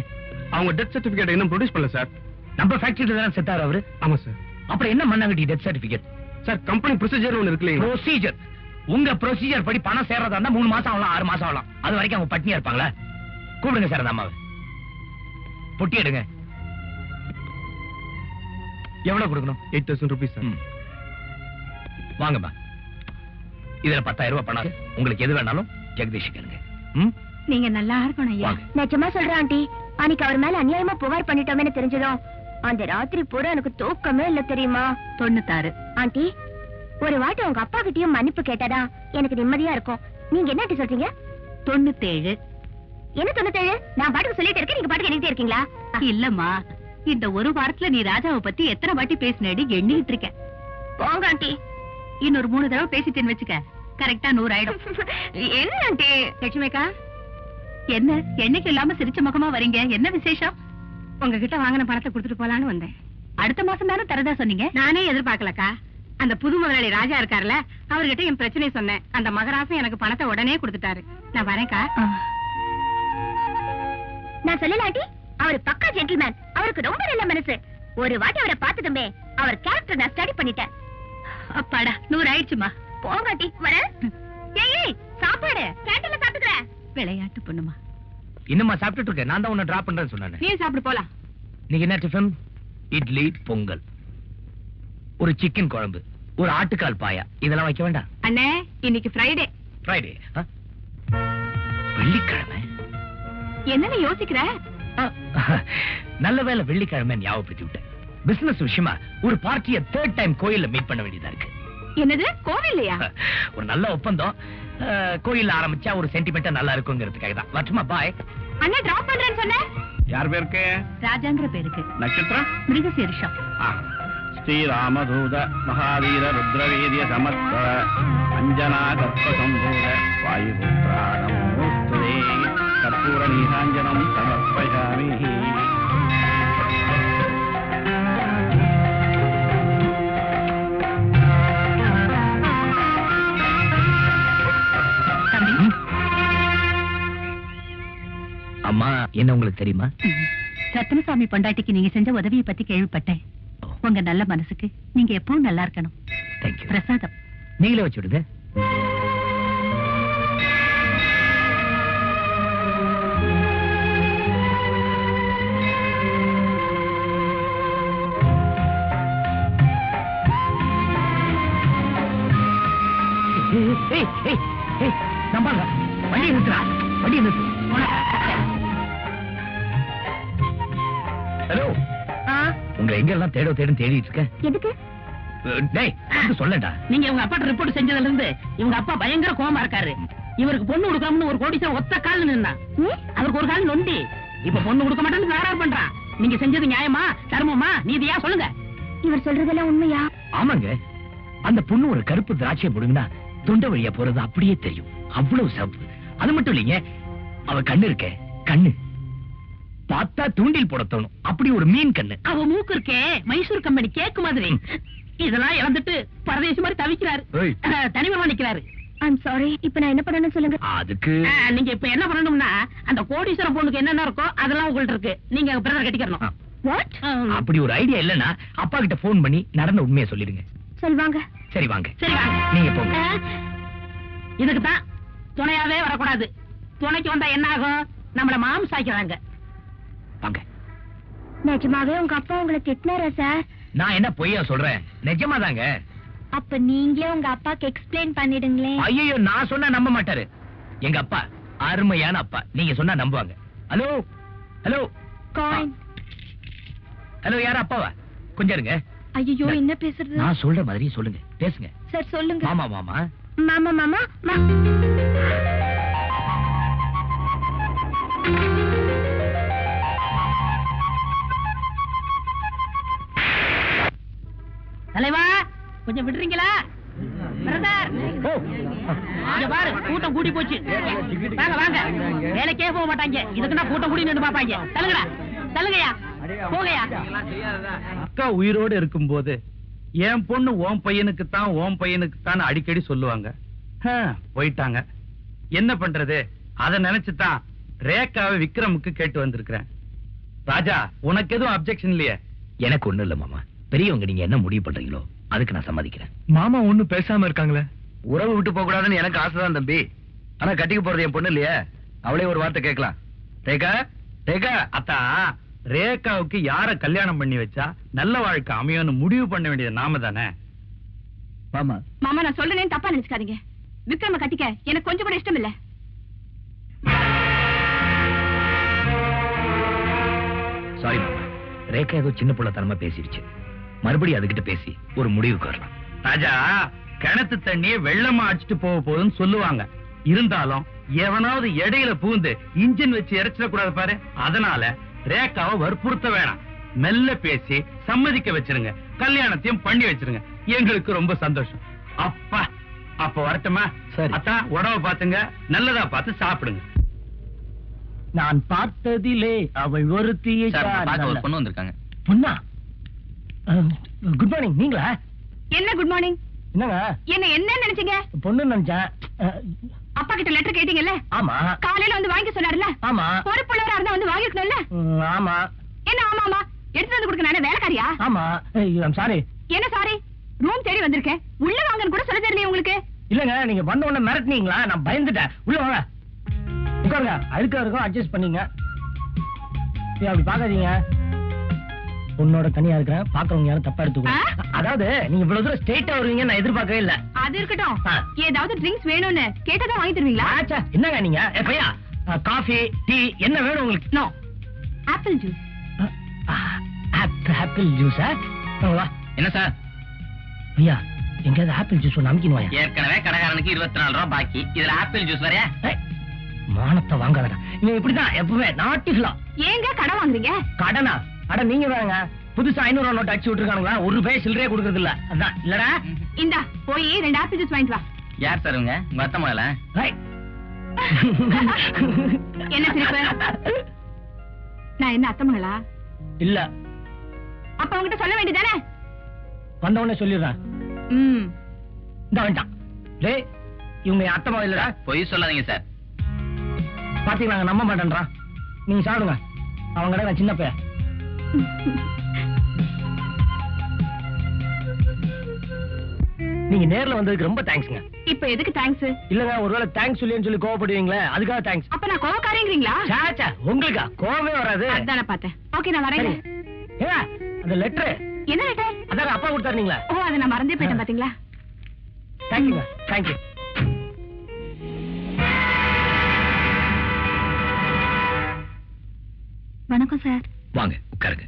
அவங்க டெத் சர்டிபிகேட் இன்னும் ப்ரொடியூஸ் பண்ணல சார். நம்ம ஃபேக்டரியில தானே செத்தாரு அவரு. ஆமா சார். அப்புறம் என்ன பண்ணாங்க death certificate? Sir company procedure ஒன்னு இருக்கு. ப்ரொசீஜர்? உங்க ப்ரொசீஜர் படி பணம் சேர்றதா இருந்தா 3 மாசம் ஆகலாம், 6 மாசம் ஆகலாம். அது வரைக்கும் அவங்க பட்னியா இருப்பாங்களா? கூப்பிடுங்க சார் அந்த அம்மாவை. பொட்டி எடுங்க. எவ்வளவு கொடுக்கணும்? 8,000 rupees சார். வாங்கம்மா. இதுல 10,000 ரூபாய் பணம். உங்களுக்கு எது வேணாலும் ஜெகதீஷ் கேளுங்க. நீங்க நல்லா இருக்கணும் ஐயா. நிஜமா சொல்றேன் ஆண்டி, அன்னைக்கு அவர் மேல அநியாயமா புகார் பண்ணிட்டோமே தெரிஞ்சதும் அந்த ராத்திரி பூரா எனக்கு தூக்கமே இல்ல தெரியுமா? 96. ஆண்டி, ஒரு வாட்டி உங்க அப்பா கிட்டயும் மன்னிப்பு கேட்டாடா எனக்கு நிம்மதியா இருக்கும். நீங்க என்ன ஆண்டி சொல்றீங்க? 97. என்ன 97? நான் பாட்டுக்கு சொல்லிட்டு இருக்கேன், நீங்க பாட்டுக்கு எண்ணிட்டே இருக்கீங்களா? இல்லம்மா, இந்த ஒரு வாரத்துல நீ ராஜாவை பத்தி எத்தனை வாட்டி பேசினேடி எண்ணிட்டு இருக்க. போங்க ஆண்டி. இன்னொரு 3 தடவை பேசிட்டேன்னு வச்சுக்க, கரெக்டா 100 ஆயிடும். என்ன ஆண்டி? லட்சுமிக்கா, என்ன என்னைக்கு இல்லாம சிரிச்ச முகமா வரீங்க? என்ன விசேஷம்? உங்ககிட்ட வாங்கின பணத்தை கொடுத்துட்டு போலான்னு வந்தேன். அடுத்த மாசம் தானே தரதா சொன்னீங்க. நானே எதிர்பார்க்கலக்கா. அந்த புது முதலாளி ராஜா இருக்காருல, அவர்கிட்ட என் பிரச்சனையை சொன்னேன். அந்த மகராசன் எனக்கு பணத்தை உடனே கொடுத்துட்டாரு. நான் வரேன்க்கா. நான் சொல்லல ஆண்டி, அவர் பக்கா ஜென்டில்மேன். அவருக்கு ரொம்ப நல்ல மனசு. ஒரு வாட்டி அவரை பார்த்ததுமே அவர் கேரக்டர் நான் ஸ்டடி பண்ணிட்டேன். அப்பாடா, 100 ஆயிடுச்சுமா. போங்க ஆண்டி, வரேன். ஏய், சாப்பாடு கேண்டீன்ல சாப்பிட்டுக்கறேன். விளையாட்டு பொண்ணுமா. இன்னுமா சாப்பிட்டுட்டு இருக்க? நான் தான் உன்னை டிராப் பண்றேன்னு சொன்னேன். நீ சாப்பிடு போலாம். நீங்க என்ன டிஃபன்? இட்லி, பொங்கல், ஒரு சிக்கன் குழம்பு, ஒரு ஆட்டுக்கால் பாயா, இதெல்லாம் வைக்க வேண்டாம்? அண்ணே, இன்னைக்கு ஃப்ரைடே. ஃப்ரைடே? வெள்ளிக்கிழமை? என்னன்னு யோசிக்கிற? நல்ல வேளை வெள்ளிக்கிழமை ஞாபகப்படுத்தி விட்டேன். பிசினஸ் விஷயமா ஒரு பார்ட்டியை 3rd டைம் கோயில்ல மீட் பண்ண வேண்டியதா இருக்கு. என்னது, கோவில்லையா? ஒரு நல்ல ஒப்பந்தம். கோயில்ல ஆரம்பிச்சா ஒரு சென்டிமெண்டா நல்லா இருக்குங்கிறதுக்காக தான். வரட்டுமா? பாய். அண்ணா டிராப் பண்றேன்னு சொன்ன. யார் பேருக்கு? ராஜாங்கிற பேருக்கு. நட்சத்திரம்? மிருகசீரிஷம். ஸ்ரீராமதூத மகாவீர ருத்ரவேதிய சமஸ்த அஞ்சனா கர்ப்ப சம்பூத வாயுபுத்ராணம் மூஸ்துதே கற்பூர நீராஞ்சனம் சமர்ப்பயாமி. அம்மா, என்ன உங்களுக்கு தெரியுமா? ரத்னசாமி பொண்டாட்டிக்கு நீங்க செஞ்ச உதவியை பத்தி கேள்விப்பட்டேன். உங்க நல்ல மனசுக்கு நீங்க எப்பவும் நல்லா இருக்கணும். தேங்க்யூ. பிரசாதம் நீங்களே வச்சு விடுங்க. நம்பாங்க. வண்டியை நிறுத்துறா, வண்டியை நிறுத்து. ஹலோ, உங்களை எங்க எல்லாம் தேடும் தேடிட்டு இருக்கேன். எதுக்கு? டேய், சொல்லடா. நீங்க உங்க அப்பா ரிப்போர்ட் செஞ்சதுல இருந்து இவங்க அப்பா பயங்கர கோவமா இருக்காரு. இவருக்கு பொண்ணு கொடுக்காமனு ஒரு கோடீஸ்வரன் ஒத்த கால்ல நின்னா. அவருக்கு ஒரு கால் நொண்டி. இப்ப பொண்ணு கொடுக்க மாட்டேன்னு தகராறு பண்றான். நீங்க செஞ்சது நியாயமா, தர்மமா, நீதியா சொல்லுங்க. இவர் சொல்றதெல்லாம் உண்மையா? ஆமாங்க. அந்த பொண்ணு ஒரு கருப்பு திராட்சை போடுங்கன்னா தொண்டை வழியா போறது அப்படியே தெரியும். அவ்வளவு சிவப்பு. அது மட்டும் இல்லைங்க, அவ கண்ணு இருக்க, கண்ணு பார்த்தா தூண்டில் போட தோணும். அப்படி ஒரு மீன் கண்ணு. அவ மூக்கு இருக்கே, மைசூர் கம்பெனி கேக்கு மாதிரி. இதெல்லாம் இறந்துட்டு பரதேசி மாதிரி தவிக்கிறாரு. தனிமரமா நிக்கிறாரு. I'm sorry. இப்ப நான் என்ன பண்ணணும் சொல்லுங்க. அதுக்கு நீங்க இப்ப என்ன பண்ணணும்னா, அந்த கோடீஸ்வரம் பொண்ணுக்கு என்னென்ன இருக்கோ அதெல்லாம் உங்கள்ட்ட இருக்கு. நீங்க பிரதர் கட்டிக்கணும். வாட்? அப்படி ஒரு ஐடியா இல்லன்னா அப்பா கிட்ட போன் பண்ணி நடந்த உண்மையை சொல்லிடுங்க. சொல்வாங்க. சரி வாங்க. சரி வாங்க. நீங்க போங்க. இதுக்கு தான் துணையாவே வரக்கூடாது. துணைக்கு வந்தா என்ன ஆகும்? நம்மள மாம்சாக்கிறாங்க. வாங்க. நிஜமாவே உங்க அப்பா உங்களை திட்டினாரா சார்? நான் என்ன பொய்யா சொல்றேன்? நிஜமாதாங்க. அப்ப நீங்களே உங்க அப்பாக்கு எக்ஸ்பிளைன் பண்ணிடுங்களேன். ஐயோ, நான் சொன்னா நம்ப மாட்டாரு. எங்க அப்பா அருமையான அப்பா. நீங்க சொன்னா நம்புவாங்க. Hello hello coin. ஹலோ, யாரா அப்பாவா? கொஞ்சம் இருங்க. ஐயோ, என்ன பேசுறது? நான் சொல்ற மாதிரி சொல்லுங்க, பேசுங்க. சார் சொல்லுங்க. மாமா மாமா மாமா மாமா. பாரு கூட்டம் கூடி போச்சு. வாங்க வாங்க, வேலைக்கே போக மாட்டாங்க, இதுக்குன்னா கூட்டம் கூடி நின்று பாப்பாங்க. தள்ளுங்கடா தள்ளுங்கயா, போகையா. அக்கா உயிரோடு இருக்கும்போது என் பொண்ணு ஓம் பையனுக்குத்தான் ஓம் பையனுக்குத்தான் அடிக்கடி சொல்லுவாங்க. போயிட்டாங்க, என்ன பண்றது? அத நினைச்சுதான் ரேகாவை விக்ரமுக்கு கேட்டு வந்திருக்கிறேன். ராஜா, உனக்கு எதுவும் அப்செக்ஷன் இல்லையே? எனக்கு ஒண்ணு இல்ல மாமா. பெரியவங்க நீங்க என்ன முடிவு பண்றீங்களோ அதுக்கு நான் சம்மதிக்கிறேன். மாமா ஒண்ணும் பேசாம இருக்காங்களே. உறவு விட்டு போக கூடாதுன்னு எனக்கு ஆசைதான் தம்பி. ஆனா கட்டிக்க போறது என் பொண்ணு இல்லையே, அவளே ஒரு வார்த்தை கேட்கலாம். ரேகா ரேகா, அத்தா ரேகாவுக்கு யார கல்யாணம் பண்ணி வச்சா நல்ல வாழ்க்கை அமையும்னு முடிவு பண்ண வேண்டியது நாம தானே. மாமா மாமா, நான் சொல்றேன்னு தப்பா நினைச்சுக்காதீங்க. விக்ரம கட்டிக்க எனக்கு கொஞ்சம் கூட இஷ்டம் இல்ல. சாரி மாமா, ரேகா ஏதோ சின்ன புள்ளத்தனமா பேசிடுச்சு. மறுபடியும் அதுகிட்ட பேசி ஒரு முடிவுக்கு வரலாம். ராஜா, கிணத்து தண்ணியை வெள்ளமா அடிச்சுட்டு போக போகுதுன்னு சொல்லுவாங்க. இருந்தாலும் எவனாவது இடையில பூந்து இன்ஜின் வச்சு இறைச்சிடக்கூடாது பாரு. அதனால ரேகாவை வற்புறுத்த வேணாம், மெல்ல பேசி சம்மதிக்க வச்சிருங்க, கல்யாணத்தையும் பண்ணி வச்சிருங்க. எங்களுக்கு ரொம்ப சந்தோஷம். அப்பா, அப்ப வரட்டுமா? சரி. அத்தா, உடம்ப பாத்துங்க, நல்லதா பார்த்து சாப்பிடுங்க. நான் பார்த்ததிலே அவள் ஒருத்தியை ஒரு பொண்ணு வந்திருக்காங்க. பொண்ணா? Good morning. நீங்களா? என்ன குட் மார்னிங்? என்னங்க என்ன நினைச்சீங்க? பொண்ணு நினைச்சேன். அப்பா கிட்ட லெட்டர் கேட்டீங்கல்ல? ஆமா. காலையில வந்து வாங்கி சொன்னாருல்ல? ஆமா. பொறுப்புள்ளவரா இருந்தா வந்து வாங்கிக்கணும்ல? ஆமா. என்ன ஆமா ஆமா? எடுத்து வந்து கொடுக்க நானே வேலைக்காரியா? ஆமா. சாரி. என்ன சாரி? ரூம் தேடி வந்திருக்கேன், உள்ள வாங்கன்னு கூட சொல்ல தெரியல உங்களுக்கு. இல்லங்க, நீங்க வந்த உடனே மிரட்டினீங்களா, நான் பயந்துட்டேன். உள்ள வாங்க, உட்காருங்க. அழுக்கா இருக்கும், அட்ஜஸ்ட் பண்ணீங்க. அப்படி பாக்காதீங்க, உன்னோட தனியா இருக்கிறேன், பாக்குறவங்க யாரும் தப்பா எடுத்துக்கோ. அதாவது நீங்க இவ்வளவு தூரம் ஸ்ட்ரெயிட்டா வருவீங்க நான் எதிர்பார்க்கவே இல்ல. அது இருக்கட்டும், ஏதாவது ட்ரிங்க்ஸ் வேணும்னு கேட்டதா வாங்கி தருவீங்களா? என்னங்க நீங்க? பையா, காஃபி டீ என்ன வேணும் உங்களுக்கு? No, apple juice. ஆப்பிள் ஜூஸா? என்ன சார்? ஐயா, எங்கயாவது ஆப்பிள் ஜூஸ் ஒன்று அமுக்கின்னு வாயா. ஏற்கனவே கடைக்காரனுக்கு 24 ரூபாய் பாக்கி, இதுல ஆப்பிள் ஜூஸ் வரையா? மானத்தை வாங்காதடா, நீ இப்படிதான் எப்பவுமே நாட்டிகளா. ஏங்க கடை வாங்குறீங்க? கடனா? அட நீங்க வேறங்க, புதுசா 500 ரூபாய் நோட்டு அடிச்சு விட்டுருக்காங்களா, ஒரு ரூபாய் சில்லறையே கொடுக்கறது இல்ல. அதான் இல்லடா. இந்தா போய் 2 ஆப்பிள் ஜூஸ் வாங்கிட்டு வா. யார் சார் உங்க அத்தை மகள? என்ன சிரிப்பு? நான் என்ன அத்தை மகளா? இல்ல. அப்ப உங்ககிட்ட சொல்ல வேண்டியதானே? வந்த உடனே சொல்லிடுறேன். இந்த வேண்டாம். டேய், இவங்க என் அத்தை மகள் இல்லடா. பொய் சொல்லாதீங்க சார். பாத்தீங்களா, நம்ப மாட்டேன்றான். நீங்க சாப்பிடுங்க, அவங்க நான் சின்ன பையன். நீங்க நேர்ல வந்ததுக்கு ரொம்ப தேங்க்ஸ்ங்க. இப்ப எதுக்கு தேங்க்ஸ்? இல்லங்க, ஒருவேளை தேங்க்ஸ் சொல்லின்னு சொல்லி கோவப்படுவீங்களே, அதுக்காக தேங்க்ஸ். அப்ப நான் கோவக்காரங்கிறீங்களா? சாச்சா, உங்களுக்கா கோவமே வராது. அதானே பார்த்தேன். ஓகே, நான் வரேன். ஏங்க, அந்த லெட்டர் என்ன லெட்டர்? அதான் அப்பா கொடுத்தாருங்களா? ஓ, அதை நான் மறந்தே போயிட்டேன் பாத்தீங்களா? தேங்க்யூங்க. தேங்க்யூ. வணக்கம் சார். வாங்க உட்காருங்க.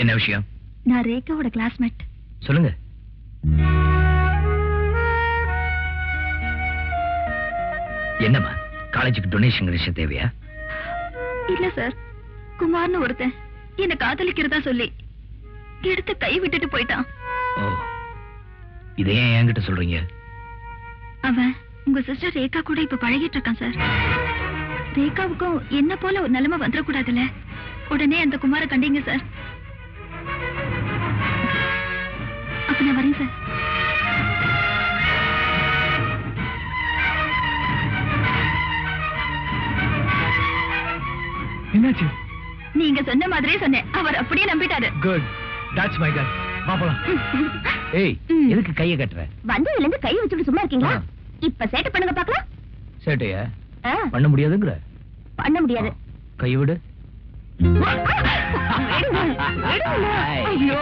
என்ன விஷயம்? நான் ரேகாவோட கிளாஸ்மேட். சொல்லுங்க. என்னம்மா, காலேஜுக்கு டொனேஷன் விஷயம் தேவையா? இல்ல சார், குமார்னு ஒருத்தன் என்ன காதலிக்கிறதா சொல்லி எடுத்து கை விட்டுட்டு போயிட்டான். ஓ, இதை ஏன் என்கிட்ட சொல்றீங்க? அவன் உங்க சிஸ்டர் ரேகா கூட இப்ப பழகிட்டு இருக்கான் சார். ரேகாவுக்கும் என்ன போல ஒரு நிலைமை வந்துடக்கூடாதுல்ல, உடனே அந்த குமார கண்டீங்க சார். அப்ப நான் வரேன் சார். என்னாச்சு? நீங்க சொன்ன மாதிரியே சொன்னேன், அவர் அப்படியே நம்பிட்டாரு. Good, that's my god. பாப்பலாம். ஏய், எதுக்கு கையை கட்டுற? வந்ததுல இருந்து கை வச்சுட்டு சும்மா இருக்கீங்களா? இப்ப சேட்டை பண்ணுங்க பாக்கலாம். சேட்டையா பண்ண முடியாதுங்கிற? பண்ண முடியாது. கை விடு. ஐயோ,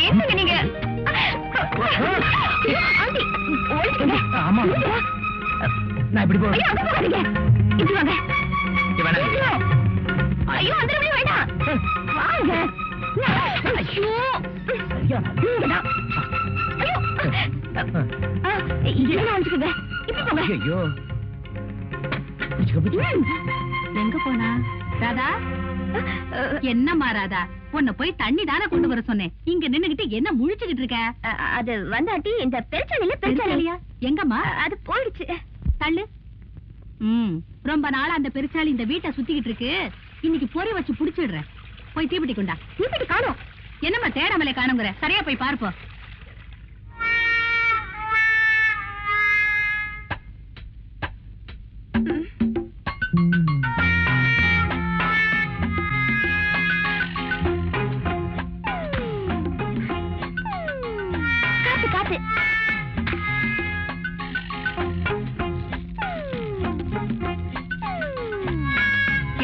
என்னங்க நீங்க? ஆமா, நான் இப்படி போறேன். இப்படி வாங்க. ஐயோ, அந்த வேண்டாம், வாங்க. ஐயோ, ஐயோ, எங்க போனா? ராதா, என்ன மாறாதா உன்னை போய் தண்ணி தானே கொண்டு வர சொன்னேன். இங்க நின்னுகிட்டு என்ன முழிச்சுக்கிட்டு இருக்க? அது வந்து ஆண்டி இந்த பெருச்சாலியா எங்கம்மா? அது போயிடுச்சு. தள்ளு. ரொம்ப நாளா அந்த பெருச்சாளி இந்த வீட்டை சுத்திக்கிட்டு இருக்கு. இன்னைக்கு பொறி வச்சு புடிச்சிடுறேன். போய் தீப்பெட்டி கொண்டா. தீப்பெட்டி காணோம். என்னம்மா தேடாமலே காணுங்கிற? சரியா போய் பார்ப்போம். காத்து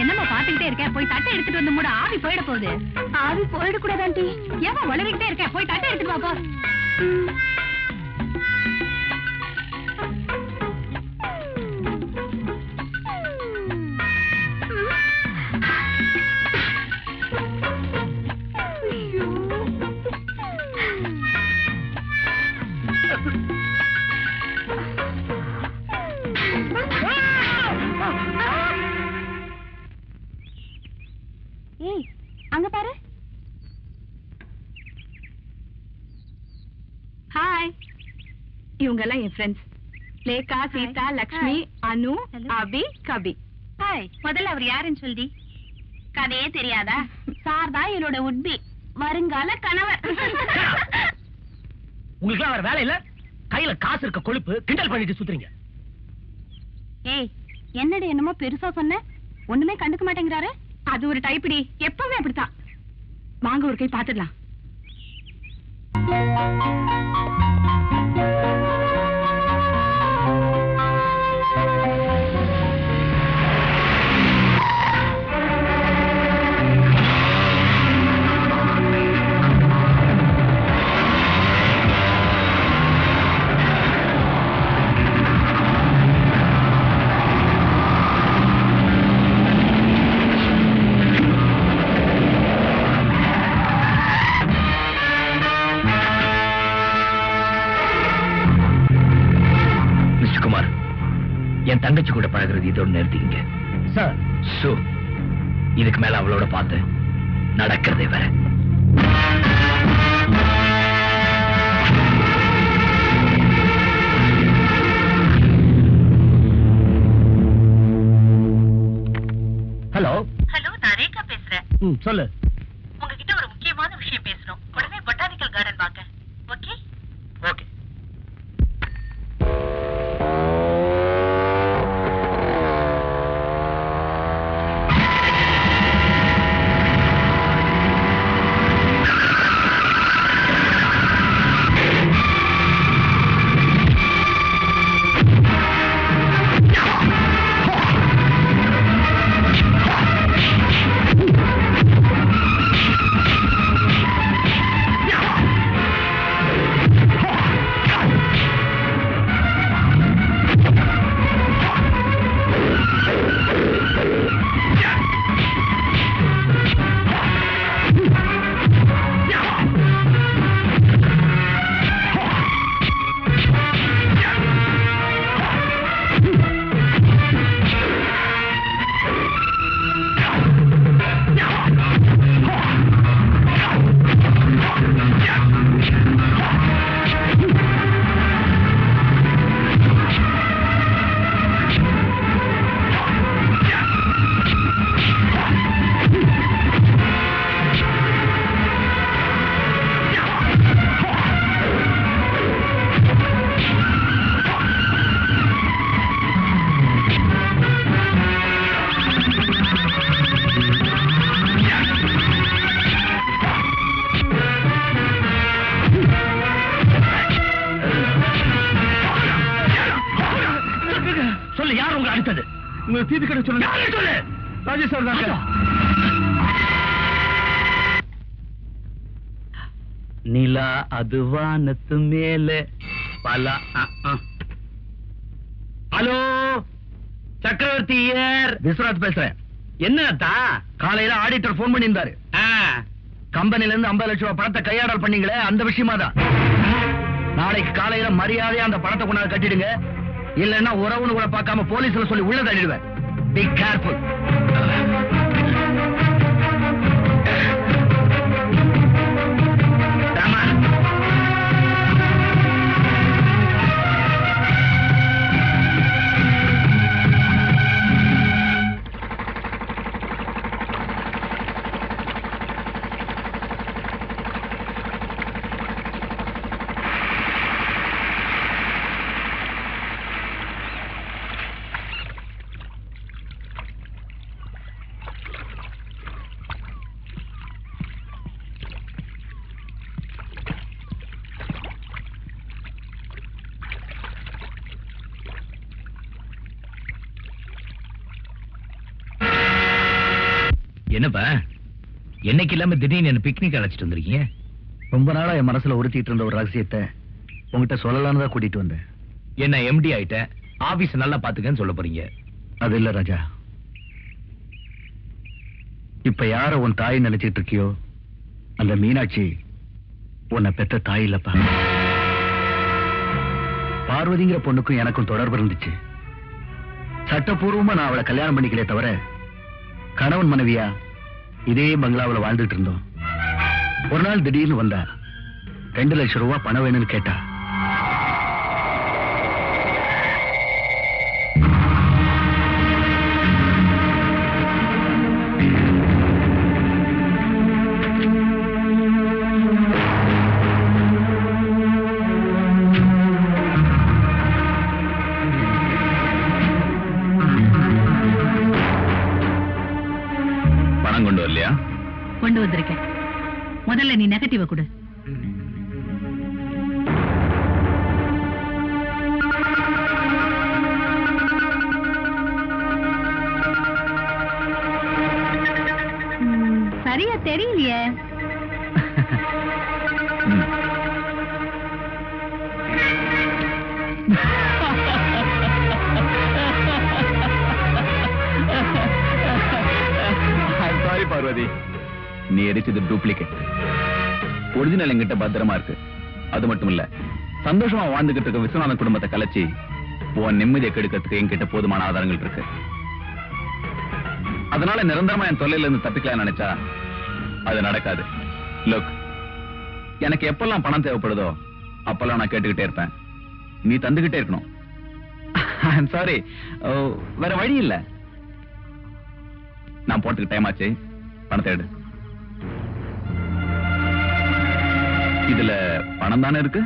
என்னம்மா பாத்துக்கிட்டே இருக்க? போய் தட்டை எடுத்துட்டு வந்து மூட. ஆவி போயிட போகுது. ஆவி போயிடக்கூடாது ஆண்டி. ஏமா வளரிக்கிட்டே இருக்க? போய் தட்டை எடுத்துட்டு வா போ. ஏய் அங்க பாரு. ஹாய். இவங்க எல்லாம் என் ஃப்ரெண்ட்ஸ். லேகா, சீதா, லக்ஷ்மி, அனு, அபி, கபி. ஹாய். முதல்ல அவர் யாருன்னு சொல்லி. கதையே தெரியாதா? சார் தான் என்னோட உட்பி, வருங்கால கணவர். உங்களுக்கு வேற வேலை இல்ல? கையில காசு இருக்க கொழுப்பு கிண்டல் பண்ணிட்டு சுத்துறீங்க. ஏய் என்னடி என்னமோ பெருசா சொன்ன, ஒண்ணுமே கண்டுக்க மாட்டேங்கிறாரு. அது ஒரு டைப்டி, எப்பவுமே அப்படித்தான். வாங்க ஒரு கை பாத்துடலாம். என் தங்கச்சி கூட பழகிறது இதோட நிறுத்திங்க சார். சோ இதுக்கு மேல அவளோட பார்த்து நடக்கிறதே வேற. ஹலோ ஹலோ, நான் ரேகா பேசுறேன். சொல்லு. உங்ககிட்ட ஒரு முக்கியமான விஷயம் பேசணும். உடனே பொட்டானிக்கல் கார்டன் வாங்க. Okay okay. சொல்லு, யார் உங்களை அடித்தது? உங்க தீபி கடை சொல்லுங்க. சொல்லு. ராஜேஷ் சார் தாங்க. நிலா அது வானத்து மேலே பல. ஹலோ சக்கரவர்த்தி ஐயர். விஸ்வநாத் பேசுறேன். என்னத்தா? காலையில ஆடிட்டர் போன் பண்ணியிருந்தாரு. கம்பெனில இருந்து 50 லட்சம் ரூபாய் பணத்தை கையாடல் பண்ணீங்களே, அந்த விஷயமா தான். நாளைக்கு காலையில மரியாதையா அந்த பணத்தை கொண்டாந்து கட்டிடுங்க. இல்லன்னா உறவுன்னு கூட பார்க்காம போலீஸ்ல சொல்லி உள்ள தள்ளிடுவேன். Be careful. என்னப்பா என்னைக்கு இல்லாம திடீர்னு என்ன பிக்னிக் அழைச்சிட்டு வந்திருக்கீங்க? ரொம்ப நாளா என் மனசுல உறுத்திட்டு இருந்த ஒரு ரகசியத்தை உங்ககிட்ட சொல்லலான்னு தான் கூட்டிட்டு வந்தேன். என்ன எம்டி ஆயிட்ட, ஆபீஸ் நல்லா பாத்துக்கன்னு சொல்ல போறீங்க? அது இல்ல ராஜா, இப்ப யார உன் தாய் நினைச்சிட்டு இருக்கியோ அந்த மீனாட்சி உன்னை பெத்த தாய் இல்லப்பா. பார்வதிங்கிற பொண்ணுக்கும் எனக்கும் தொடர்பு இருந்துச்சு. சட்டப்பூர்வமா நான் அவளை கல்யாணம் பண்ணிக்கலே தவிர கணவன் மனைவியா இதே பங்களாவில் வாழ்ந்துட்டு இருந்தோம். ஒரு நாள் திடீர்னு வந்தா 2 லட்சம் ரூபாய் பணம் வேணும்னு கேட்டா. பணம் கொண்டு வரலையா? கொண்டு வந்திருக்கேன். முதல்ல நீ நெகட்டிவ கொடு. சரியா தெரியலையே. சாரி பார்வதி, நீ எரிச்சது டூப்ளிகேட். ஒரிஜினல் என்கிட்ட பத்திரமா இருக்கு. அது மட்டும் இல்ல, சந்தோஷமா வாழ்ந்துகிட்டு இருக்க விஸ்வநாதன் குடும்பத்தை கலைச்சி உன் நிம்மதியை கெடுக்கிறதுக்கு என்கிட்ட போதுமான ஆதாரங்கள் இருக்கு. அதனால நிரந்தரமா என் தொல்லையில இருந்து தப்பிக்கலாம் நினைச்சா அது நடக்காது. லுக், எனக்கு எப்பெல்லாம் பணம் தேவைப்படுதோ அப்பெல்லாம் நான் கேட்டுக்கிட்டே இருப்பேன். நீ தந்துகிட்டே இருக்கணும். சாரி, வேற வழி இல்ல. நான் போறதுக்கு டைம் ஆச்சு, பணத்தை எடு. இதுல பணம் தானே இருக்கு.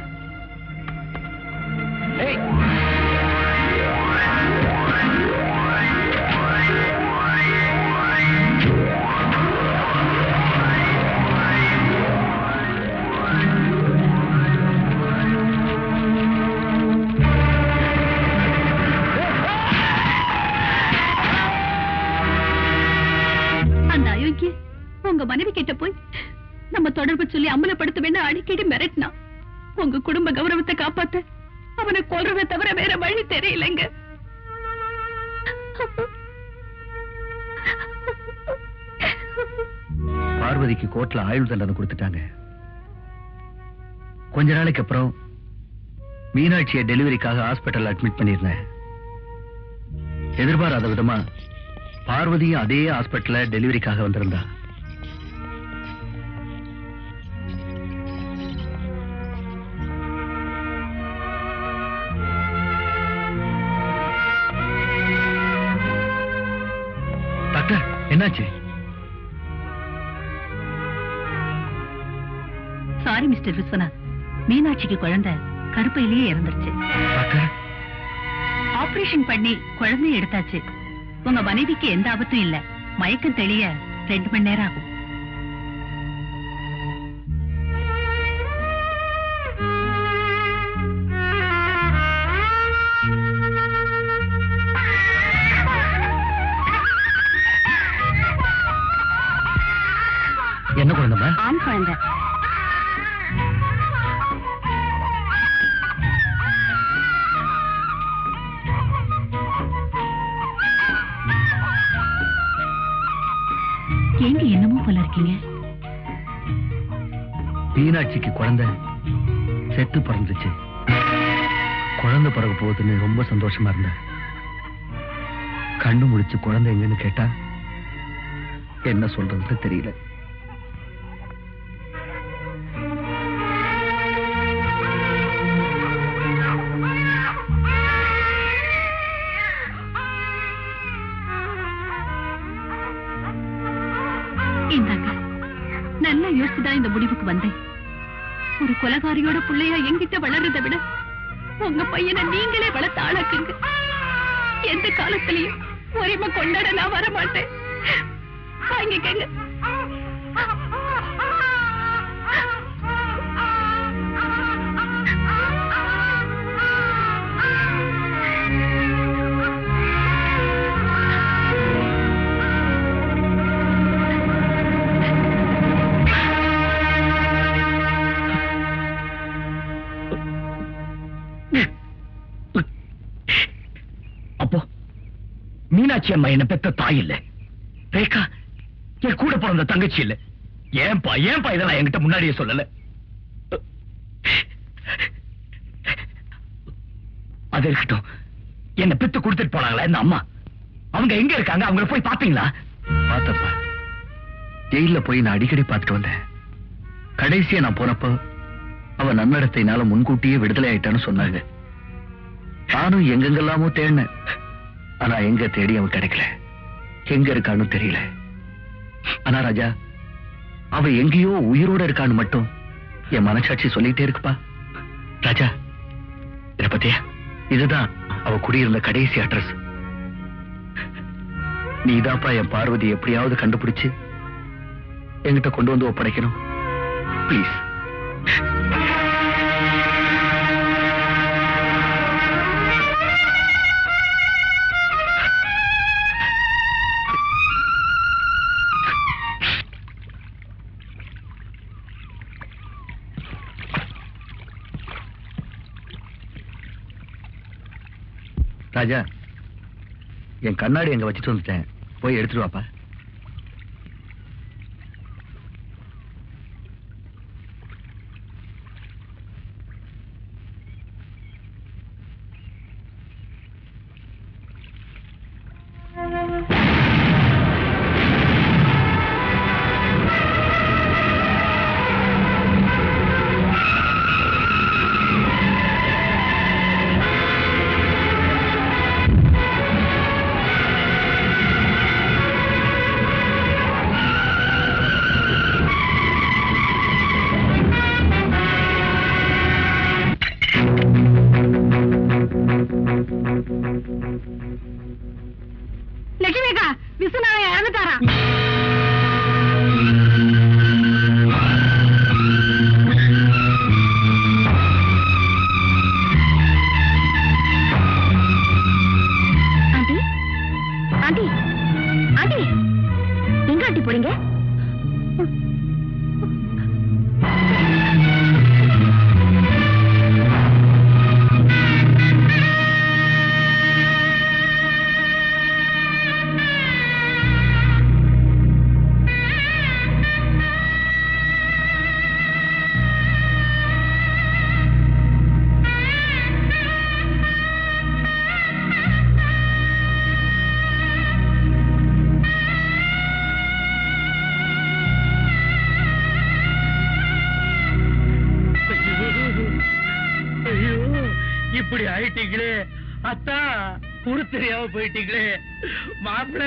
ஏய், அந்த அயோக்கிய உங்க மனைவி கிட்ட போய் நம்ம தொடர்பு சொல்லி அமலப்படுத்த வேண்டாம் அடிக்கடி மிரட்டினா. உங்க குடும்ப கௌரவத்தை காப்பாத்த அவனை கொல்றதை தவிர வேற வழி தெரியலங்க. பார்வதிக்கு கோர்ட்ல ஆயுள் தண்டனை கொடுத்துட்டாங்க. கொஞ்ச நாளைக்கு அப்புறம் மீனாட்சியை டெலிவரிக்காக ஹாஸ்பிட்டல் அட்மிட் பண்ணிருந்தேன். எதிர்பாராத விதமா பார்வதியும் அதே ஹாஸ்பிட்டல்ல டெலிவரிக்காக வந்திருந்தா. டாக்டர், என்னாச்சு? சாரி மிஸ்டர் விஸ்வநாத், மீனாட்சிக்கு குழந்தை கருப்பையிலேயே இறந்துருச்சு. டாக்டர், ஆபரேஷன் பண்ணி குழந்தைய எடுத்தாச்சு. உங்க மனைவிக்கு எந்த ஆபத்தும் இல்ல. மயக்கம் தெளிய 2 மணி நேரம் ஆகும். என்ன குழந்தைமா? ஆண் குழந்தை. ஏங்க என்னமோ போல இருக்கீங்க? மீனாட்சிக்கு குழந்தை செத்து பிறந்துச்சு. குழந்தை பிறகு போகுதுன்னு ரொம்ப சந்தோஷமா இருந்தேன். கண்ணு முடிச்சு குழந்தை எங்கன்னு கேட்டா என்ன சொல்றதுன்னு தெரியல. இந்தாங்க, நல்லா யோசிச்சுதான் இந்த முடிவுக்கு வந்தேன். ஒரு கொலகாரியோட பிள்ளையா என்கிட்ட வளர்றதை விட உங்க பையனை நீங்களே வளர்த்து ஆளாக்குங்க. எந்த காலத்திலையும் உரிமை கொண்டாட நான் வரமாட்டேன். வாங்கிக்கங்க. மீனாட்சி அம்மா என்ன பெத்த தாய் இல்ல, ரேகா என் கூட பிறந்த தங்கச்சி இல்ல. ஏன்பா இதெல்லாம் என்கிட்ட முன்னாடியே சொல்லல? அது இருக்கட்டும், என்ன பெத்து கொடுத்துட்டு போனாங்களா இந்த அம்மா, அவங்க எங்க இருக்காங்க? அவங்கள போய் பாத்தீங்களா? பார்த்தப்பா, ஜெயில போய் நான் அடிக்கடி பார்த்துட்டு வந்தேன். கடைசியா நான் போனப்போ அவ நன்னடத்தையினால முன்கூட்டியே விடுதலை ஆயிட்டான்னு சொன்னாங்க. நானும் எங்கெங்கெல்லாமோ தேடினேன், ஆனா எங்க தேடி அவன் கிடைக்கல. எங்க இருக்கான்னு தெரியல. ஆனா ராஜா, அவ எங்கேயோ உயிரோட இருக்கான்னு மட்டும் என் மனசாட்சி சொல்லிட்டே இருக்குப்பா. ராஜா, இத பத்தியா? இதுதான் அவ குடியிருந்த கடைசி அட்ரஸ். நீதாப்பா என் பார்வதி எப்படியாவது கண்டுபிடிச்சு என்கிட்ட கொண்டு வந்து ஒப்படைக்கணும். ப்ளீஸ். ராஜா, என் கண்ணாடி எங்க வச்சுட்டு வந்துட்டேன், போய் எடுத்துட்டு வாப்பா. லட்சுமிக்கா, விஸ்வநாதன் இறந்துட்டாரா? ஆண்டி, ஆண்டி, ஆண்டி, எங்க ஆண்டி போறீங்க? இப்படி ஆயிட்டீங்களே அத்தா, உரு தெரியாம போயிட்டீங்களே மாப்பிள.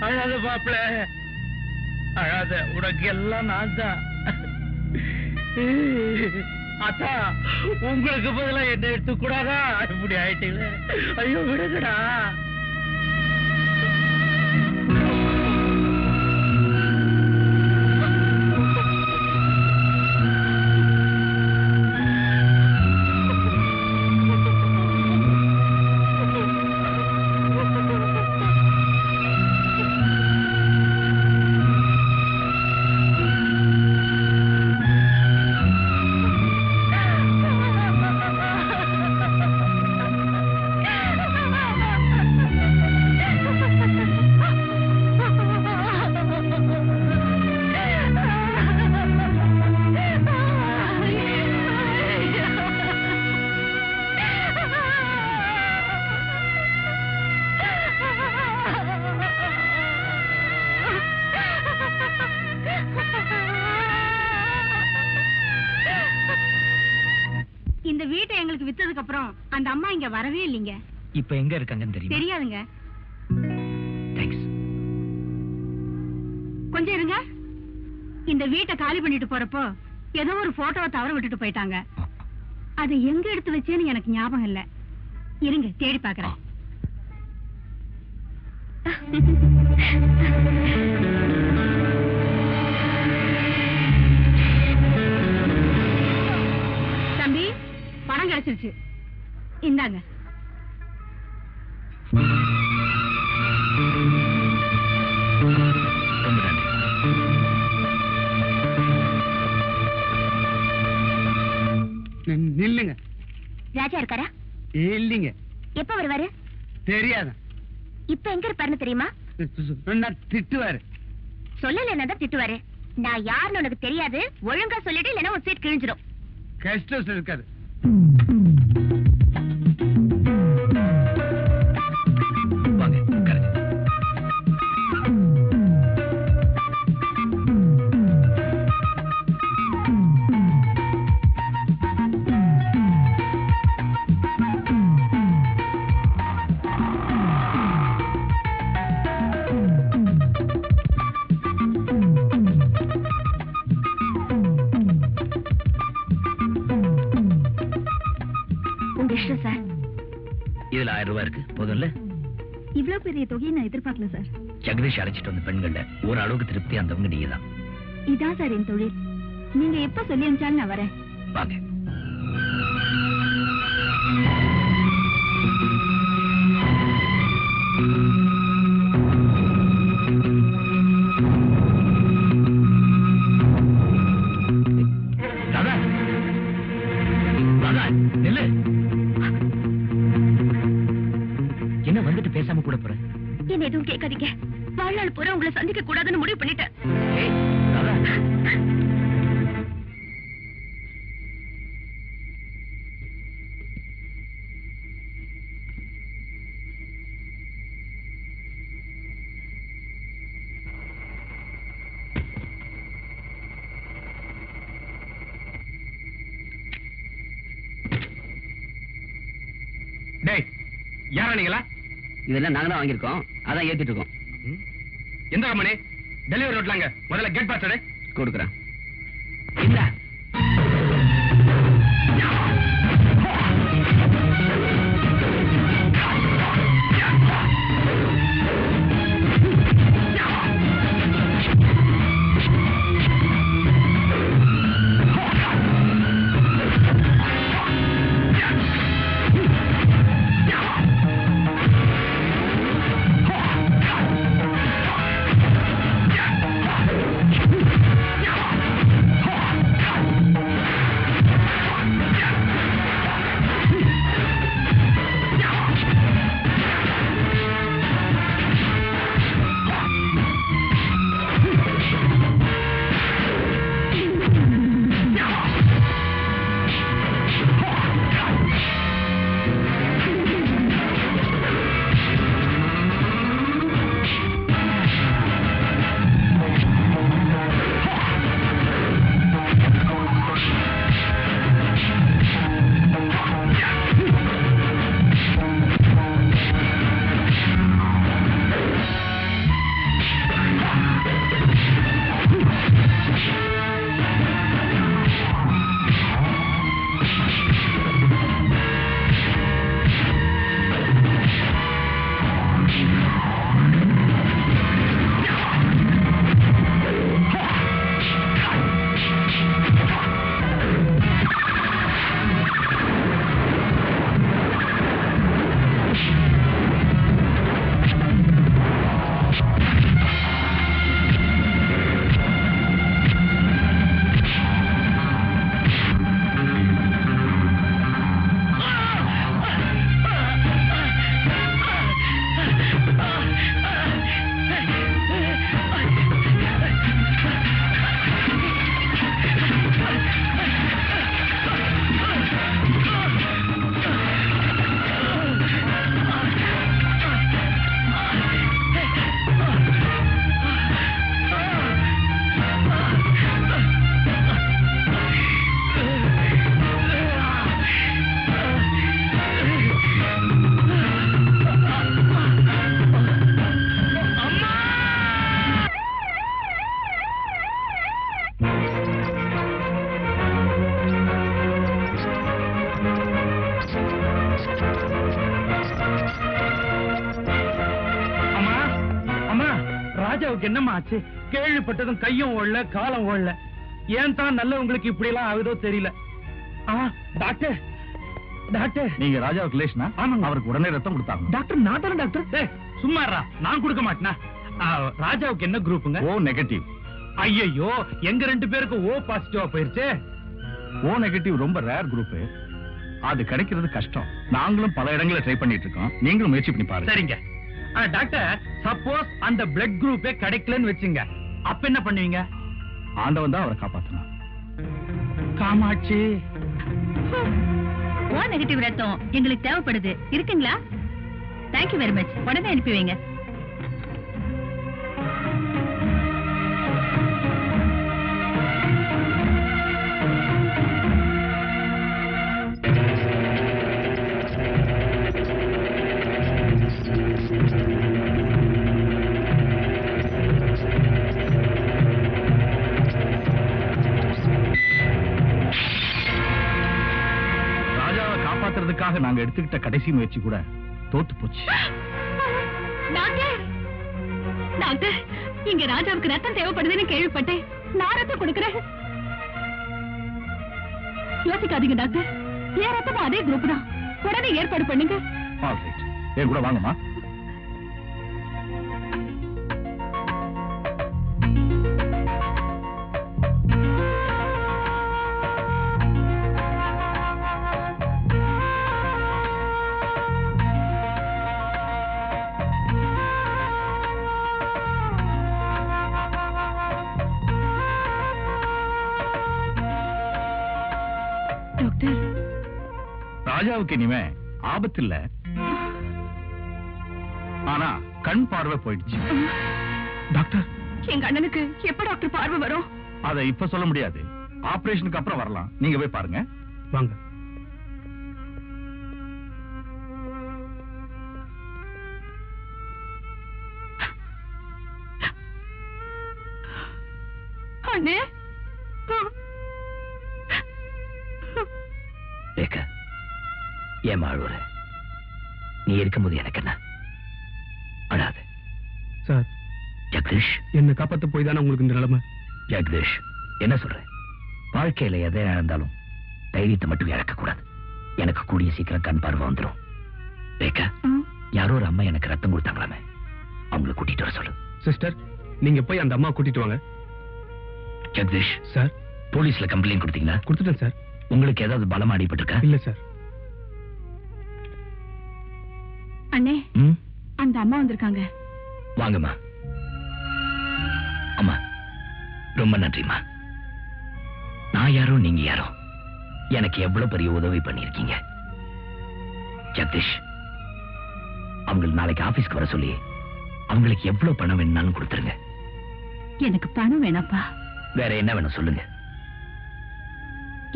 அழாத மாப்பிள, அழாத, உனக்கு எல்லாம் நான் தான். அத்தா, உங்களுக்கு பதிலா என்ன எடுத்துக்கூடாதா? இப்படி ஆயிட்டீங்களே, ஐயோ விடுங்கடா. இந்த வீட்டை எங்களுக்கு வித்ததுக்கு அப்புறம் அந்த அம்மா இங்க வரவே இல்லைங்க. இப்ப எங்க இருக்காங்கன்னு தெரியும்? தெரியாதுங்க. தேங்க்ஸ். கொஞ்சம் இருங்க. இந்த வீட்டை காலி பண்ணிட்டு போறப்போ ஏதோ ஒரு போட்டோவை தவற விட்டுட்டு போயிட்டாங்க. அதை எங்க எடுத்து வச்சேன்னு எனக்கு ஞாபகம் இல்ல. இருங்க, தேடி பாக்குறேன். தம்பி, பணம் கிடைச்சிருச்சு, இந்தாங்க. நில்லுங்க. ராஜா இருக்காரா? இல்லீங்க, எப்ப வருவாரு? தெரியாது. இப்ப எங்க இருப்பாருன்னு தெரியுமா? திட்டுவாரு. சொல்லல என்னதான் திட்டுவாரு. நான் யாருன்னு உனக்கு தெரியாது. ஒழுங்கா சொல்லிட்டு இல்லைன்னா ஒரு சீட் கிழிஞ்சிடும். கஷ்டம் இருக்காது. வாங்க உட்காருங்க. சார், இதுல 1000 ரூபாய் இருக்கு. போதும்ல? இவ்வளவு பெரிய தொகையை நான் எதிர்பார்க்கல சார். ஜெகதீஷ் அழைச்சிட்டு வந்த பெண்கள்ல ஒரு அளவுக்கு திருப்தி அந்தவங்க நீங்க தான். இதான் சார் என் தொழில். நீங்க எப்ப சொல்லி அனுப்பிச்சாலும் நான் வரேன். வாங்க. ராதா, ராதா, நில்லு. என்ன வந்துட்டு பேசாம கூட போற? என்ன எதுவும் கேட்காதீங்க. வாழ்நாள் பூரா உங்களை சந்திக்க கூடாதுன்னு முடிவு பண்ணிட்டேன். ஏய், ராதா. டேய், யாரா நீங்களா? இதெல்லாம் நாங்க தான் வாங்கியிருக்கோம், அதான் ஏத்திட்டு இருக்கோம். எந்த கம்பெனி? டெலிவரி ரோட்லாங்க. முதல்ல கேட் பாஸ் எடு. கொடுக்குறேன். இல்ல. ராஜாவுக்கு என்னமா ஆச்சு? கேள்விப்பட்டதும் கையும் ஓடல, காலம் ஓடல. ஏன் தான் நல்லவங்களுக்கு இப்படி எல்லாம் ஆகுதோ தெரியல. டாக்டர், டாக்டர், நீங்க ராஜாவுக்கு ரிலேஷனா? ஆமாங்க. அவருக்கு உடனே ரத்தம் கொடுத்தாங்க. டாக்டர், நான் தானே டாக்டர். சும்மாறா, நான் கொடுக்க மாட்டேனா? ராஜாவுக்கு என்ன குரூப்புங்க? ஓ நெகட்டிவ். ஐயோ, எங்க 2 பேருக்கு ஓ பாசிட்டிவா போயிருச்சு. ஓ நெகட்டிவ் ரொம்ப ரேர் குரூப். அது கிடைக்கிறது கஷ்டம். நாங்களும் பல இடங்களை ட்ரை பண்ணிட்டு இருக்கோம். நீங்களும் முயற்சி பண்ணி பாருங்க. சரிங்க. டாக்டர், சப்போஸ் அந்த பிளட் குரூப்பே கிடைக்கலன்னு வச்சுங்க, அப்ப என்ன பண்ணுவீங்க? ஆண்டவன் தான் அவரை காப்பாத்தணும். காமாட்சி, ஓ நெகட்டிவ் ரத்தம் எங்களுக்கு தேவைப்படுது. இருக்குங்களா? Thank you very much. உடனே அனுப்பி வைங்க. காப்பாத்துறதுக்காக நாங்க எடுத்துக்கிட்ட கடைசி முயற்சி கூட தோத்து போச்சு. டாக்டர், டாக்டர், இங்க ராஜாவுக்கு ரத்தம் தேவைப்படுதுன்னு கேள்விப்பட்டேன். நான் ரத்தம் கொடுக்கிறேன். யோசிக்காதீங்க டாக்டர், என் ரத்தமும் அதே குரூப் தான். உடனே ஏற்பாடு பண்ணுங்க. என் கூட வாங்கம்மா. ராஜாவுக்கு இனிமே ஆபத்து இல்ல, ஆனா கண் பார்வை போயிடுச்சு. டாக்டர், எங்க அண்ணனுக்கு எப்ப டாக்டர் பார்வை வரும்? அதை இப்ப சொல்ல முடியாது. ஆபரேஷனுக்கு அப்புறம் வரலாம். நீங்க போய் பாருங்க. வாங்க. அண்ணே, ஏன் அழுவுற? நீ இருக்கும்போது எனக்கு என்ன? அழாது. சார், ஜெகதீஷ், என்ன காப்பாத்த போய் தானே உங்களுக்கு இந்த நிலைமை. ஜெகதீஷ், என்ன சொல்ற? வாழ்க்கையில எதை இழந்தாலும் தைரியத்தை மட்டும் இழக்க கூடாது. எனக்கு கூடிய சீக்கிரம் கண் பார்வை வந்துடும். ரேகா, யாரோ ஒரு அம்மா எனக்கு ரத்தம் கொடுத்தாங்களாமே, அவங்களை கூட்டிட்டு வர சொல்லு. சிஸ்டர், நீங்க போய் அந்த அம்மா கூட்டிட்டு வாங்க. ஜெகதீஷ் சார், போலீஸ்ல கம்ப்ளைண்ட் கொடுத்தீங்களா? கொடுத்துட்டேன் சார். உங்களுக்கு ஏதாவது பலமா அடிபட்டிருக்கா? இல்ல சார். அண்ணே, அந்த அம்மா வந்திருக்காங்க. வாங்கம்மா. அம்மா, ரொம்ப நன்றிம்மா. நான் யாரோ நீங்க யாரோ, எனக்கு எவ்வளவு பெரிய உதவி பண்ணிருக்கீங்க. ஜெகதீஷ், அவங்களுக்கு நாளைக்கு ஆபீஸ்க்கு வர சொல்லி அவங்களுக்கு எவ்வளவு பணம் வேணும்னாலும் கொடுத்துருங்க. எனக்கு பணம் வேணாப்பா. வேற என்ன வேணும் சொல்லுங்க.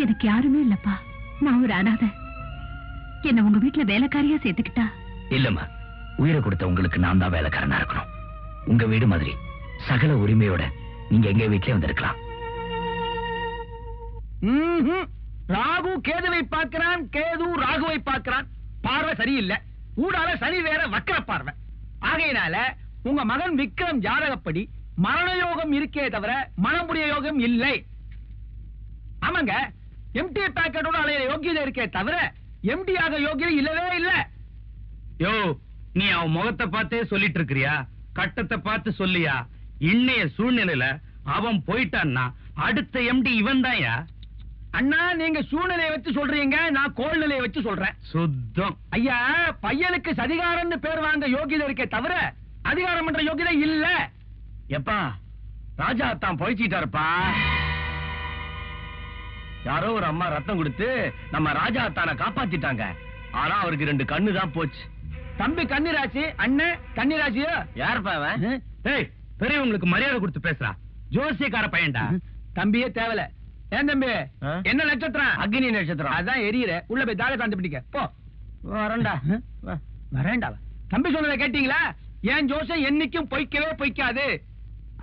எனக்கு யாருமே இல்லப்பா. நான் ஒரு அனாதை. என்ன உங்க வீட்டுல வேலைக்காரியா சேர்த்துக்கிட்டா? இல்லம்மா, உயிரை கொடுத்த உங்களுக்கு நான் தான் வேலைக்காரனா இருக்கணும். உங்க வீடு மாதிரி சகல உரிமையோட நீங்க எங்க வீட்லயே வந்திருக்கலாம். ராகு கேதுவை பார்க்கிறான், கேது ராகுவை பார்க்கிறான். பார்வை சரியில்லை. ஊடால சனி வேற வக்கர பார்வை. ஆகையினால உங்க மகன் விக்ரம் ஜாதகப்படி மரண யோகம் இருக்கே தவிர மனமுடிய யோகம் இல்லை. ஆமாங்க, எம்டி பேக்கெட்டோட அலைய யோகியதை இருக்கே தவிர எம்டி ஆக யோகியம் இல்லவே இல்ல. யோ, நீ அவன் முகத்தை பார்த்தே சொல்லிட்டு இருக்கிறியா? கட்டத்தை பார்த்து சொல்லியா? இன்னைய சூழ்நிலையில அவன் போயிட்டான்னா அடுத்த எம்டி இவன் தான்யா. அண்ணா, நீங்க சூழ்நிலையை வச்சு சொல்றீங்க, நான் கோல்நிலையை வச்சு சொல்றேன். சுத்தம். ஐயா, பையனுக்கு சதிகாரம்னு பேர் வாங்க யோகியதை இருக்கே தவிர அதிகாரம் பண்ற யோகியதை இல்ல. எப்பா, ராஜா தான் பொழைச்சிட்டாருப்பா. யாரோ ஒரு அம்மா ரத்தம் கொடுத்து நம்ம ராஜா தான காப்பாத்திட்டாங்க. ஆனா அவருக்கு 2 கண்ணு தான் போச்சு. தம்பி கன்னிராசி, அண்ணன் கன்னிராசியோ? யாருப்பா அவன்? ஏய், பெரியவங்களுக்கு மரியாதை கொடுத்து பேசுறா. ஜோசியக்கார பையன்டா. தம்பியே தேவல. ஏன் தம்பி, என்ன நட்சத்திரம்? அக்னி நட்சத்திரம். அதான் எரியற. உள்ள போய் தாக சாந்தி பிடிக்க போ. வரண்டா. வரேன்டா. தம்பி சொன்னதை கேட்டீங்களா? ஏன் ஜோசியம் என்னைக்கும் பொய்க்கவே பொய்க்காது.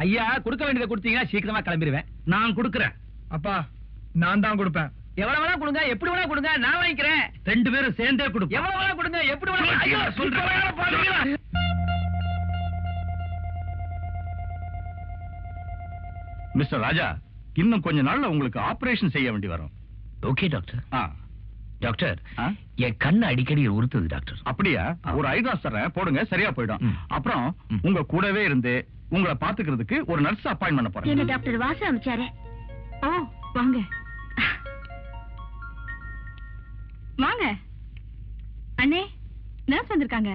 ஐயா, கொடுக்க வேண்டியதை கொடுத்தீங்கன்னா சீக்கிரமா கிளம்பிடுவேன். நான் கொடுக்கிறேன். அப்பா, நான் தான் கொடுப்பேன். எவ்வளவு வேணா கொடுங்க, எப்படி வேணா கொடுங்க, நான் வாங்கிக்கிறேன். 2 பேரும் சேர்ந்தே கொடுப்போம். எவ்வளவு வேணா கொடுங்க, எப்படி வேணா. ஐயோ, சொல்றேன். மிஸ்டர் ராஜா, இன்னும் கொஞ்ச நாள்ல உங்களுக்கு ஆபரேஷன் செய்ய வேண்டி வரும். Okay doctor. டாக்டர், ஆ? என் கண்ணு அடிக்கடி உறுத்துது டாக்டர். அப்படியா? ஒரு ஐ டிராப்ஸ் தரேன், போடுங்க, சரியா போயிடும். ம். அப்புறம் உங்க கூடவே இருந்து உங்களை பாத்துக்கிறதுக்கு ஒரு நர்ஸ் அப்பாயின்ட் பண்ண போறேன். என்ன டாக்டர் வாசு அனுப்பிச்சாரு. ஓ, வாங்க. வாங்க அண்ணே, நர்ஸ் வந்திருக்காங்க.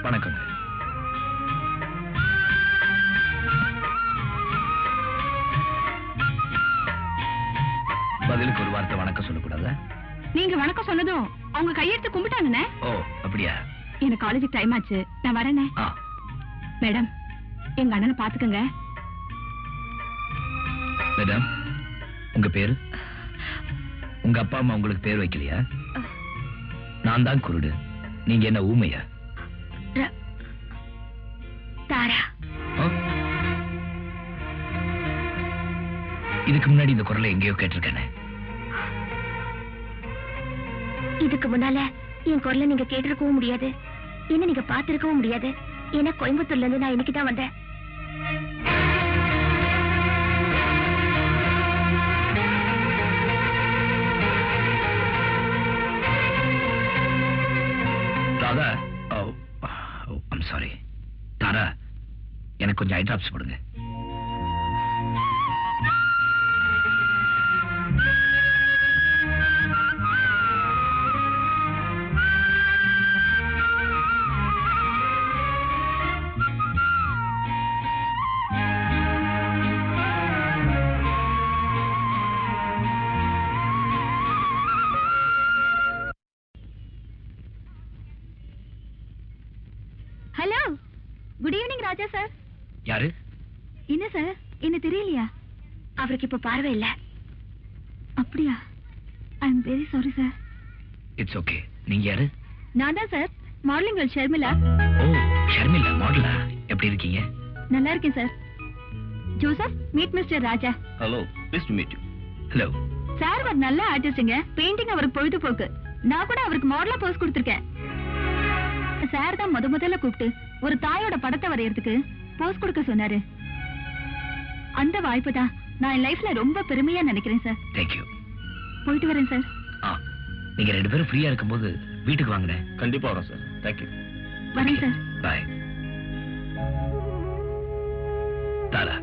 வணக்கம். பதிலுக்கு ஒரு வார்த்தை வணக்கம் சொல்லக்கூடாதா? நீங்க வணக்கம் சொன்னதும் அவங்க கையெடுத்து கும்பிட்டாங்கண்ணே. ஓ அப்படியா? எனக்கு காலேஜுக்கு டைம் ஆச்சு, நான் வரேனே. மேடம், எங்க அண்ணனை பாத்துக்கங்க. மேடம், உங்க பேரு? உங்க அப்பா அம்மா உங்களுக்கு பேர் வைக்கலையா? நான் தான் குருடு, நீங்க என்ன ஊமையா? தாரா. இதுக்கு முன்னாடி இந்த குரலை எங்கேயோ கேட்டிருக்கேனே. இதுக்கு முன்னால என் குரலை நீங்க கேட்டிருக்கவும் முடியாது, என்ன நீங்க பாத்திருக்கவும் முடியாது. ஏன்னா கோயம்புத்தூர்ல இருந்து நான் இன்னைக்கு தான் வந்தேன். Radha, I'm sorry. தாரா, எனக்கு கொஞ்சம் ஐ டிராப்ஸ் போடுங்க. ஹலோ, குட் ஈவினிங் ராஜா சார். யாரு? என்ன சார், என்ன தெரியலையா? அவருக்கு இப்ப பார்வை இல்ல. அப்படியா? I am very sorry sir. It's okay. நீங்க யாரு? நான் தான் சார், மாடலிங் கேர்ள் ஷர்மிளா. ஓ, ஷர்மிளா மாடலா? எப்படி இருக்கீங்க? நல்லா இருக்கேன் sir. Joseph, meet mister Raja. Hello, please to meet you. Hello. Sir ஒரு நல்ல ஆர்டிஸ்ட்ங்க, பெயிண்டிங் அவருக்கு பொழுதுபோக்கு. நான் கூட அவருக்கு மாடலா போஸ் கொடுத்திருக்கேன். சார் தான் முதல்ல கூப்பிட்டு ஒரு தாயோட படத்தை வரையறதுக்கு போஸ் கொடுக்க சொன்னாரு. அந்த வாய்ப்பு தான் நான் என் லைஃப்ல ரொம்ப பெருமையா நினைக்கிறேன் சார். Thank you. போயிட்டு வரேன் சார். நீங்க ரெண்டு பேரும் ஃப்ரீயா இருக்கும்போது வீட்டுக்கு வாங்க. கண்டிப்பா வரோம் சார். Thank you. வரேன் சார். பாய். தாரா,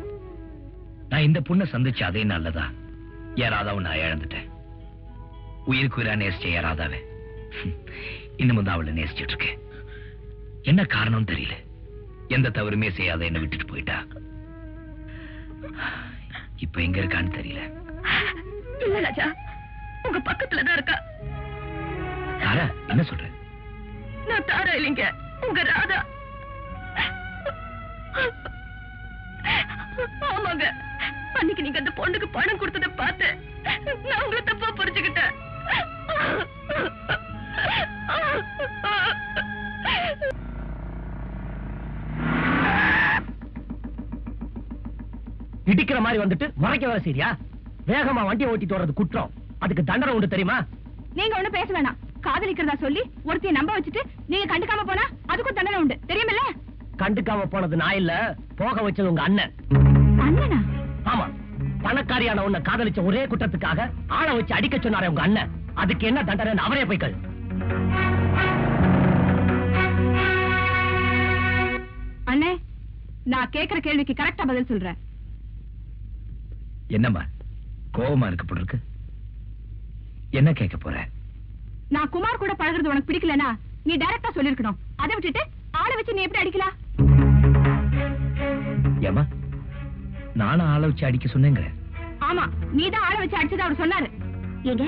நான் இந்த பொண்ணை சந்திச்ச அதே நல்லதா யாராவது நான் இழந்துட்டேன். உயிருக்கு உயிரா நேசிச்ச யாராதாவே இன்னும் தான் அவளை நேசிச்சுட்டு இருக்கேன். என்ன காரணம் தெரியல, எந்த தவறுமே செய்யாத என்ன விட்டுட்டு போயிட்டா. இப்ப எங்க இருக்கான்னு தெரியல. இல்ல ராஜா, உங்க பக்கத்துலதான் இருக்கா. தாரா, என்ன சொல்ற? நான் தாரா இல்லைங்க, உங்க ராதா. ஆமாங்க, அன்னைக்கு நீங்க அந்த பொண்ணுக்கு பணம் கொடுத்ததை பார்த்து நான் உங்களை தப்பா புரிஞ்சுக்கிட்டேன். இடிக்கிற மாதிரி வந்துட்டு மறைக்க வர சரியா? வேகமா வண்டியை ஓட்டிட்டு வர்றது குற்றம், அதுக்கு தண்டனை உண்டு தெரியுமா? நீங்க ஒண்ணு பேச வேணாம். காதலிக்கிறதா சொல்லி ஒருத்தைய நம்ப வச்சுட்டு நீங்க கண்டுக்காம போனா அதுக்கும் தண்டனை உண்டு தெரியுமில்ல? கண்டுக்காம போனது நான் இல்ல, போக வச்சது உங்க அண்ணன். அண்ணனா? ஆமா, பணக்காரியான உன்னை காதலிச்ச ஒரே குற்றத்துக்காக ஆளை வச்சு அடிக்க சொன்னாரே உங்க அண்ணன், அதுக்கு என்ன தண்டனை அவரே போய் கேளு. அண்ணே, நான் கேக்குற கேள்விக்கு கரெக்டா பதில் சொல்றேன். என்னம்மா கோபமா இருக்கு போல இருக்கு? என்ன கேட்க போற? நான் குமார் கூட பழகுறது உனக்கு பிடிக்கலனா நீ டைரக்டா சொல்லிருக்கணும். அதை விட்டுட்டு ஆளை வச்சு நீ எப்படி அடிக்கலாம்? ஏமா, நானும் ஆளை வச்சு அடிக்க சொன்னேங்க. ஆமா, நீதான் ஆளை வச்சு அடிச்சது அவர் சொன்னாரு. ஏங்க,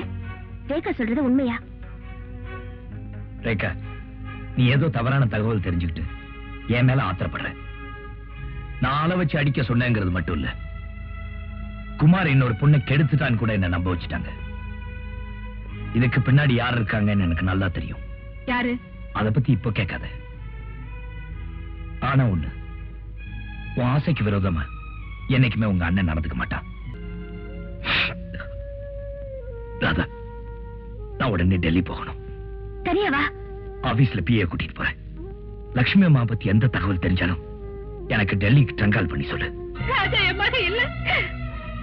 ரேகா சொல்றது உண்மையா? ரேகா, நீ ஏதோ தவறான தகவல் தெரிஞ்சுக்கிட்டு என் மேல ஆத்திரப்படுற. நான் ஆளை வச்சு அடிக்க சொன்னேங்கிறது மட்டும் இல்ல, குமார் இன்னொரு பொண்ணை கெடுத்துட்டான்னு கூட என்ன நம்ப வச்சுட்டாங்க. இதுக்கு பின்னாடி யார் இருக்காங்கன்னு எனக்கு நல்லா தெரியும். யாரு? அத பத்தி இப்ப கேட்காத. ஆனா ஒண்ணு, உன் ஆசைக்கு விரோதமா என்னைக்குமே உங்க அண்ணன் நடந்துக்க மாட்டான். ராதா, நான் உடனே டெல்லி போகணும். தனியாவா? ஆபீஸ்ல பிஏ கூட்டிட்டு போறேன். லட்சுமி அம்மா பத்தி எந்த தகவல் தெரிஞ்சாலும் எனக்கு டெல்லிக்கு ட்ரங்கால் பண்ணி சொல்லு. ராஜா என் மக இல்ல,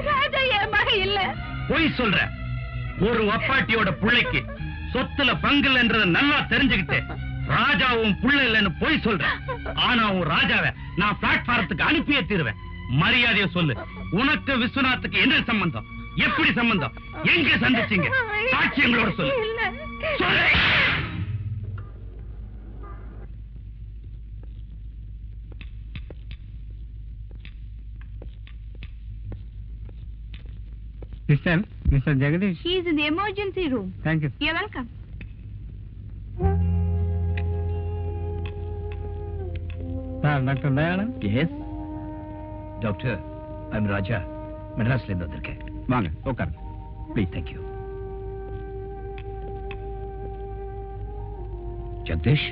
ராஜா என் மக இல்ல. போய் சொல்ற. ஒரு அப்பாட்டியோட புள்ளைக்கு சொத்துல பங்கு இல்லைன்றத நல்லா தெரிஞ்சுக்கிட்டு ராஜாவும் புள்ள இல்லைன்னு போய் சொல்ற. ஆனா உன் ராஜாவை நான் பிளாட்பாரத்துக்கு அனுப்பியே தீருவேன். மரியாதையை சொல்லு. உனக்கு விஸ்வநாத்துக்கு என்ன சம்பந்தம்? எப்படி சம்பந்தம்? எங்க சந்திச்சீங்க? சாட்சியங்களோட சொல்லு. சொல்லு. Mr. Jagadish. He is in the emergency room. Thank you. You're welcome. Dr. Dayanand. Yes. Doctor, I'm Raja. மெட்ராஸ்ல இருந்து வந்திருக்கேன். வாங்க உட்காருங்க. Please. Thank you. Jagadish.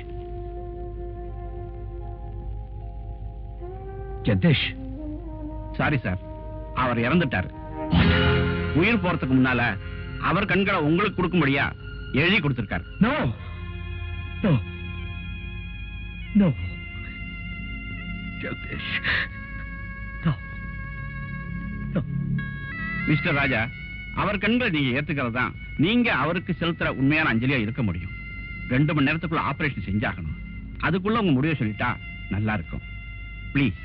Jagadish. Sorry sir, அவர் இறந்துட்டார். உயிர் போறதுக்கு முன்னால அவர் கண்களை உங்களுக்கு கொடுக்கும்படியா எழுதி கொடுத்திருக்காரு. No no no Jagadish. No no. Mister Raja, அவர் கண்களை நீங்க ஏத்துக்கிறது தான் நீங்க அவருக்கு செலுத்துற உண்மையான அஞ்சலியா இருக்க முடியும். 2 மணி நேரத்துக்குள்ள ஆபரேஷன் செஞ்சாகணும். அதுக்குள்ள உங்க முடிவை சொல்லிட்டா நல்லா இருக்கும். ப்ளீஸ்.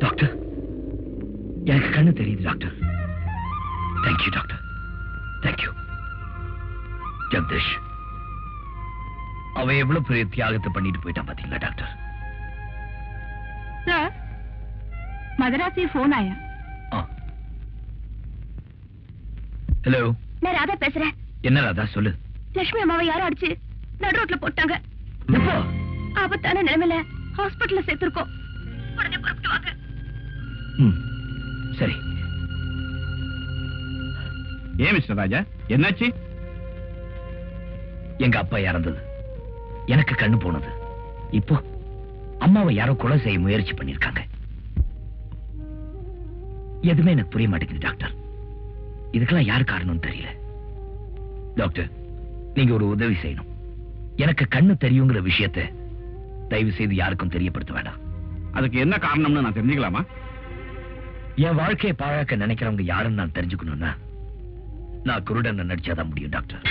டாக்டர், எனக்கு கண்ணு தெரியுது doctor. Thank you doctor. Thank you. Jagadish, அவன் எவ்வளவு பெரிய தியாகத்தை பண்ணிட்டு போயிட்டான் பாத்தீங்களா டாக்டர்? सर, मद्रास से फोन आया. हेलो. நான் ராதா பேசுறேன். என்ன ராதா, சொல்லு. லட்சுமி அம்மாவை யாரும் அடிச்சு நடு ரோட்ல போட்டாங்க. ஆபத்தான நிலைமையில ஹாஸ்பிடல்ல சேர்த்திருக்கோம். உடனே புறப்பட்டு வாங்க. சரி. ஏன் மிஸ்டர் ராஜா, என்னாச்சு? எங்க அப்பா இறந்தது, எனக்கு கண்ணு போனது. இப்போ அம்மாவை யாரோ கொலை செய்ய முயற்சி பண்ணிருக்காங்க. எதுவுமே எனக்கு புரிய மாட்டேங்குது டாக்டர். இதுக்கெல்லாம் யார் காரணம் தெரியல. டாக்டர், நீங்க ஒரு உதவி செய்யணும். எனக்கு கண்ணு தெரியுங்கிற விஷயத்தை தயவு செய்து யாருக்கும் தெரியப்படுத்த வேண்டாம். அதுக்கு என்ன காரணம்னு நான் தெரிஞ்சுக்கலாமா? என் வாழ்க்கையை பாழாக்க நினைக்கிறவங்க யாருன்னு நான் தெரிஞ்சுக்கணும்னா நான் குருடன் நடிச்சாதான் முடியும் டாக்டர்.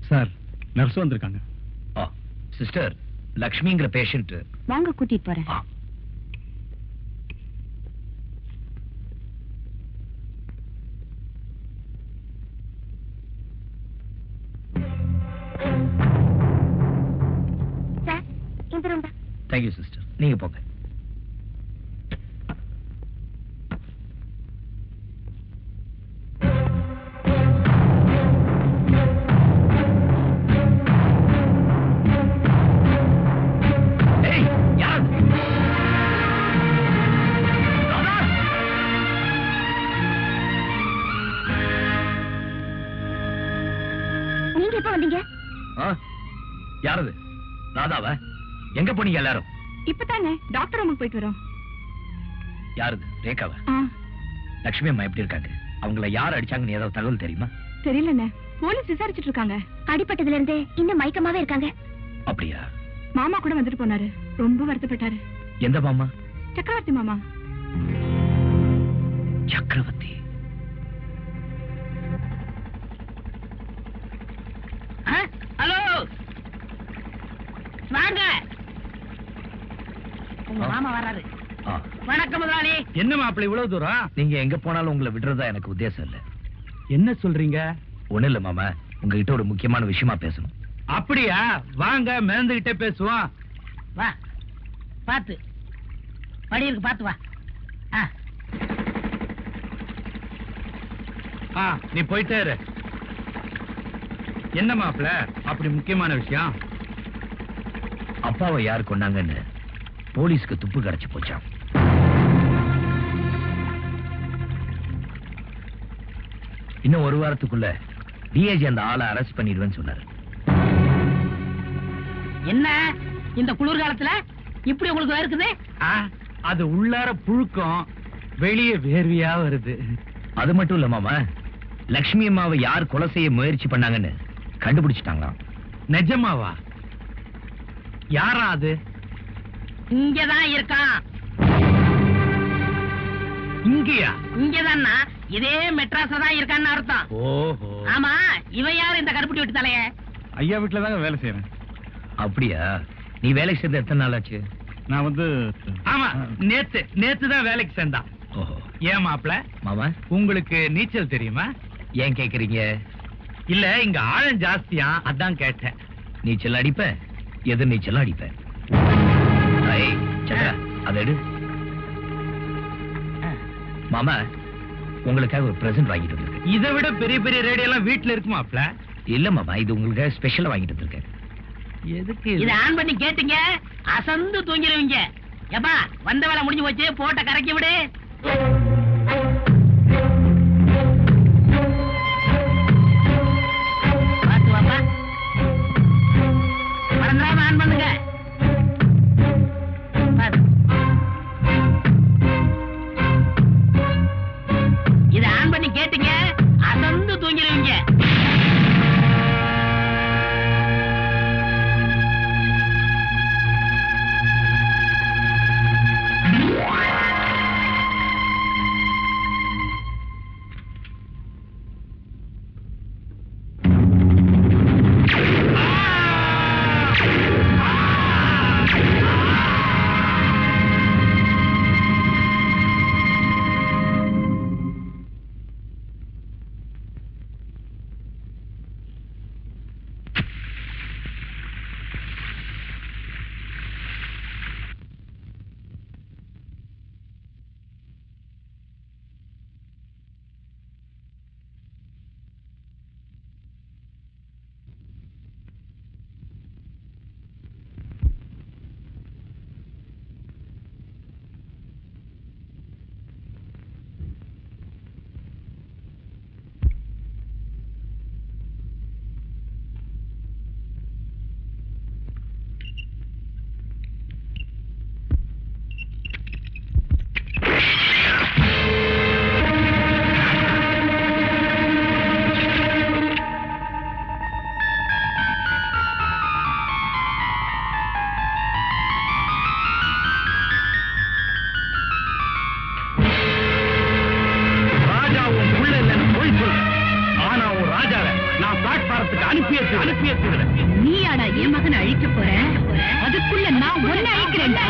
சார், நர்ஸ் வந்திருக்காங்க. சிஸ்டர், லக்ஷ்மிங்கிற பேஷண்ட் வாங்க, கூட்டிட்டு போறேன். சார், இந்த ரூம் தான். தேங்க்யூ சிஸ்டர், நீங்க போங்க. யாரது? ராதாவா? எங்க போனீங்க எல்லாரும்? இப்பதானே டாக்டர் ரூமுக்கு போயிட்டு வரோம். யாரது? ரேகாவா? லட்சுமி அம்மா எப்படி இருக்காங்க? அவங்கள யார் அடிச்சாங்கன்னு ஏதாவது தகவல் தெரியுமா? தெரியலண்ணே, போலீஸ் விசாரிச்சுட்டு இருக்காங்க. அடிபட்டதுல இருந்து இன்னும் மயக்கமாவே இருக்காங்க. அப்படியா? மாமா கூட வந்துட்டு போனாரு, ரொம்ப வருத்தப்பட்டாரு. எந்த மாமா? சக்கரவர்த்தி மாமா. சக்கரவர்த்தி? ஹலோ, வாங்க. உங்க மாமா வர்றாரு. ஆ. வணக்கம் முதலாளி. என்ன மாப்பிள்ளை இவ்வளவு தூரம்? நீங்க எங்க போனாலும் உங்களை விடுறதா எனக்கு உத்தேசம் இல்ல. என்ன சொல்றீங்க? ஒண்ணு இல்ல மாமா, உங்ககிட்ட ஒரு முக்கியமான விஷயமா பேசணும். அப்படியா? வாங்க மேந்துகிட்டே பேசுவோம். வா, பாத்து படி இருக்கு, பாத்து வா. நீ போயிட்டே இரு. என்ன மாப்பிள்ளை அப்படி முக்கியமான விஷயம்? அப்பாவை யார் கொண்டாங்கன்னு போலீஸ்க்கு துப்பு கிடைச்சு போச்சாம். இன்னும் ஒரு வாரத்துக்குள்ள டிஐஜி அந்த ஆளை அரெஸ்ட் பண்ணிடுவேன்னு சொன்னாரு. என்ன இந்த குளிர்காலத்துல இப்படி உங்களுக்கு இருக்குது? அது உள்ளார புழுக்கம், வெளியே வேர்வையா வருது. அது மட்டும் இல்ல மாமா, லட்சுமி அம்மாவை யார் கொலை செய்ய முயற்சி பண்ணாங்கன்னு கண்டுபிடிச்சிட்டாங்களாம். நிஜமாவா? யாரா அது? இங்கதான் இருக்கான். இங்கயா? இங்கதான்னா இதே மெட்ராஸ்ல தான் இருக்கான்னு அர்த்தம். ஓஹோ. ஆமா, இவன் யாரு இந்த கருப்பட்டி விட்டு தலைய? ஐயா வீட்டுல தாங்க வேலை செய்யறேன். அப்படியா? நீ வேலைக்கு சேர்ந்து எத்தனை நாள் ஆச்சு? நான் வந்து ஆமா, நேத்து தான் வேலைக்கு சேர்ந்தான். ஓஹோ. ஏன் மாப்பிள்ள, மாமா உங்களுக்கு நீச்சல் தெரியுமா? ஏன் கேக்குறீங்க? இல்ல, இங்க ஆழம் ஜாஸ்தியா, அதான் கேட்டேன். நீச்சல் அடிப்பேன், எதிர் நீச்சல் அடிப்பேன். ஐய், சந்திரா, அதை எடு. மாமா, உங்களுக்காக ஒரு பிரசன்ட் வாங்கிட்டு வந்திருக்கேன். இதை விட பெரிய பெரிய ரேடியோ எல்லாம் வீட்டுல இருக்கு மாப்பிள்ள. இல்ல மாமா, இது உங்களுக்காக ஸ்பெஷலா வாங்கிட்டு வந்திருக்கேன். எதுக்கு இத ஆன் பண்ணி கேட்டீங்க, அசந்து தூங்கிடுவீங்க. எப்பா, வந்த வேலை முடிஞ்சு போச்சு, போட்ட கரைக்கி விடு. பாத்து வாப்பா, மறந்துடாம ஆன் பண்ணுங்க. இத ஆன் பண்ணி கேட்டீங்க, அசந்து தூங்கிடுவீங்க. நீயாடா என் மகனை அழிக்க போற? அதுக்குள்ள நான் ஒன்னு அழிக்கிறேன்டா.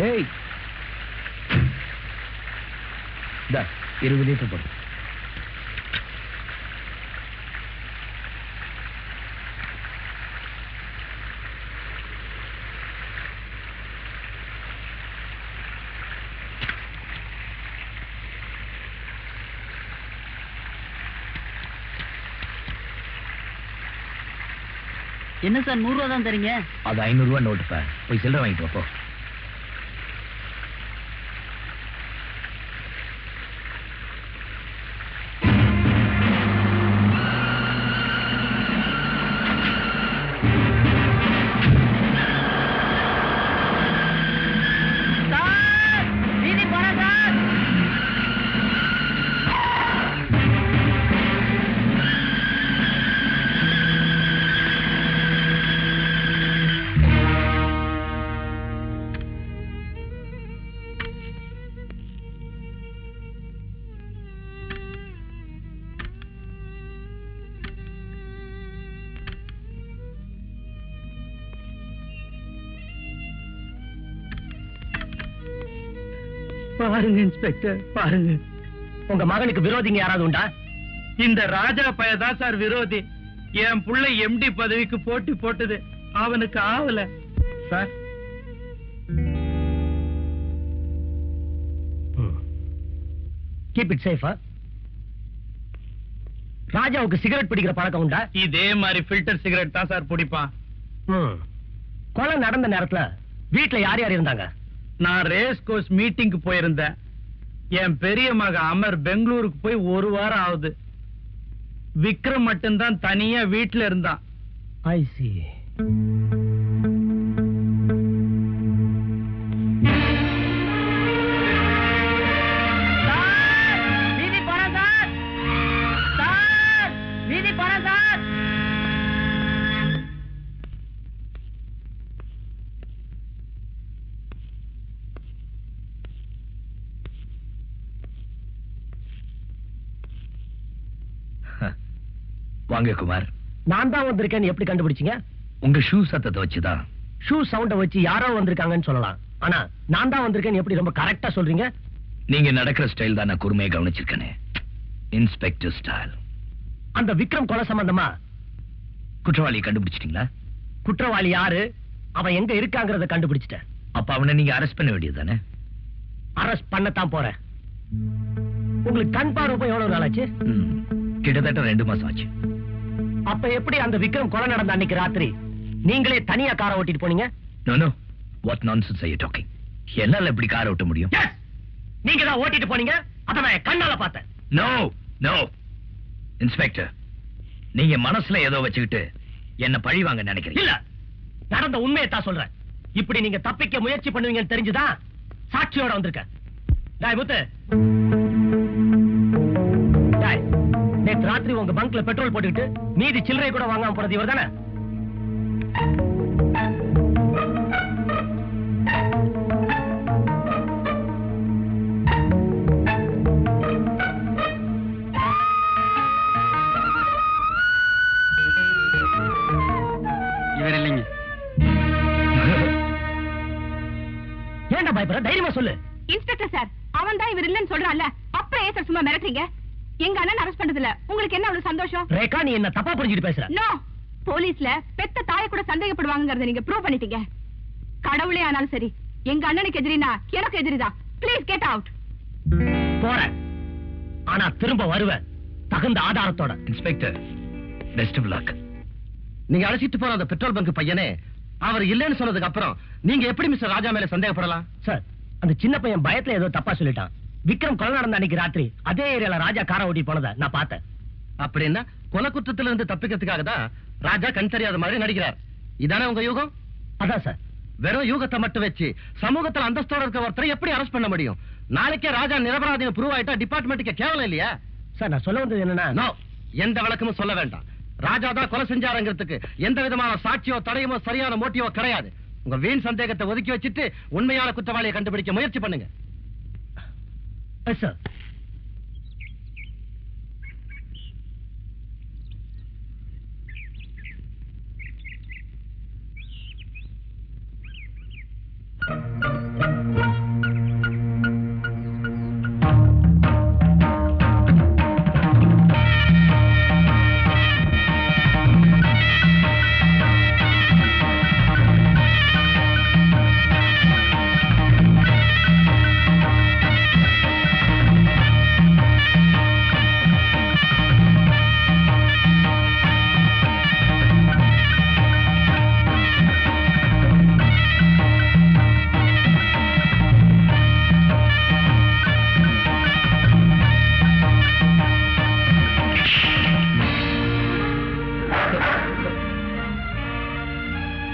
ஏய் 20 லிட்டர் போடு. என்ன சார் 100 ரூபா தான் தரீங்க? அது 500 ரூபா நோட்டுப்பா. போய் சில்லறை வாங்கிட்டு வா போ. பாருங்க இன்ஸ்பெக்டர், பாருங்க. உங்க மகனுக்கு விரோதிங்க யாராவது உண்டா? இந்த ராஜா பையதான் சார் விரோதி. என் புள்ளை எம்டி பதவிக்கு போட்டி போட்டது அவனுக்கு ஆவல சார். கீப் இட் சேஃபா. ராஜாவுக்கு சிகரெட் பிடிக்கிற பழக்கம் உண்டா? இதே மாதிரி ஃபில்டர் சிகரெட் தான் சார் பிடிப்பான். கொலை நடந்த நேரத்துல வீட்டுல யார் யார் இருந்தாங்க? நான் ரேஸ் கோர்ஸ் மீட்டிங்க்கு போயிருந்தேன். என் பெரிய மக அமர் பெங்களூருக்கு போய் 1 வாரம் ஆகுது. விக்ரம் மட்டும்தான் தனியா வீட்டுல இருந்தான். I see. வாங்க குமார். நான் தான் வந்திருக்கேன். எப்படி கண்டுபிடிச்சீங்க? உங்க ஷூ சத்தத்தை வச்சுதான். ஷூ சவுண்ட வச்சு யாரோ வந்திருக்காங்கன்னு சொல்லலாம். ஆனா நான் தான் வந்திருக்கேன் எப்படி ரொம்ப கரெக்டா சொல்றீங்க? நீங்க நடக்கிற ஸ்டைல் தான் நான் கூர்மையை கவனிச்சிருக்கேன். Inspector style. அந்த விக்ரம் கொலை சம்பந்தமா குற்றவாளியை கண்டுபிடிச்சிட்டீங்களா? குற்றவாளி யாரு, அவன் எங்க இருக்காங்கறத கண்டுபிடிச்சிட்டேன். அப்ப அவனை நீங்க அரெஸ்ட் பண்ண வேண்டியதுதானே? அரெஸ்ட் பண்ணத்தான் போறேன். உங்களுக்கு கண் பார்வை போய் எவ்வளவு நாள் ஆச்சு? கிட்டத்தட்ட 2 மாசம் ஆச்சு. அப்ப எப்படி அந்த விக்ரம் கொலை நடந்த அன்னைக்கு ராத்திரி நீங்களே தனியா காரை ஓட்டிட்டு போனீங்க? No no, what nonsense are you talking? என்னால எப்படி காரை ஓட்ட முடியும்? நீங்க தான் ஓட்டிட்டு போனீங்க, அத நான் கண்ணால பார்த்தேன். நோ நோ இன்ஸ்பெக்டர், நீங்க மனசுல ஏதோ வச்சுக்கிட்டு என்ன பழி வாங்க நினைக்கிறீங்க. இல்ல, நடந்த உண்மையை தான் சொல்றேன். இப்படி நீங்க தப்பிக்க முயற்சி பண்ணுவீங்கன்னு தெரிஞ்சுதான் சாட்சியோட வந்திருக்கேன். டேய் முத்து, டேய், நேத்து ராத்திரி உங்க பங்க்ல பெட்ரோல் போட்டுக்கிட்டு மீதி சில்லறை கூட வாங்காம போறது இவர் தானே? இவர் இல்லைங்க. ஏன்டா பயப்படுற? தைரியமா சொல்லு. இன்ஸ்பெக்டர் சார், அவன் தான் இவர் இல்லன்னு சொல்றான்ல, அப்புறம் ஏன் சார் சும்மா மிரட்டுறீங்க? எங்க அண்ணன் அரெஸ்ட் பண்ணதுல உங்களுக்கு என்ன அவ்வளவு சந்தோஷம்? ரேகா, நீ என்ன தப்பா புரிஞ்சுட்டு பேசுற. நோ, போலீஸ்ல பெத்த தாயை கூட சந்தேகப்படுவாங்கறத நீங்க ப்ரூவ் பண்ணிட்டீங்க. கடவுளே ஆனாலும் சரி, எங்க அண்ணனுக்கு எதிரினா எனக்கு எதிரிதான். Please get out. போறேன், ஆனா திரும்ப வருவேன் தகுந்த ஆதாரத்தோட. Inspector, best of luck. நீங்க அழைச்சிட்டு போற அந்த பெட்ரோல் பங்க் பையனே அவர் இல்லைன்னு சொன்னதுக்கு அப்புறம் நீங்க எப்படி மிஸ்டர் ராஜா மேல சந்தேகப்படலாம்? சார், அந்த சின்ன பையன் பயத்துல ஏதோ தப்பா சொல்லிட்டான். விக்ரம் கொலை நடந்த அன்னைக்கு ராத்திரி அதே ஏரியால ராஜா காரை ஓட்டி போனதை நான் பார்த்தேன். அப்படின்னா கொலை குற்றத்துல இருந்து தப்பிக்கிறதுக்காக தான் ராஜா கண் தெரியாத மாதிரி நடிக்கிறார். இதானே உங்க யூகம்? அதான் சார். வெறும் யூகத்தை மட்டும் வச்சு சமூகத்துல அந்தஸ்தோட இருக்க ஒருத்தரை எப்படி அரெஸ்ட் பண்ண முடியும்? நாளைக்கே ராஜா நிரபராதின்னு ப்ரூவ் ஆயிட்டா டிபார்ட்மெண்ட்டுக்கு கேவலம் இல்லையா? சார், நான் சொல்ல வந்தது என்னன்னா, நோ, எந்த விளக்கமும் சொல்ல வேண்டாம். ராஜா தான் கொலை செஞ்சாருங்கிறதுக்கு எந்த விதமான சாட்சியோ தடையுமோ சரியான மோட்டிவோ கிடையாது. உங்க வீண் சந்தேகத்தை ஒதுக்கி வச்சுட்டு உண்மையான குற்றவாளியை கண்டுபிடிக்க முயற்சி பண்ணுங்க. Sir,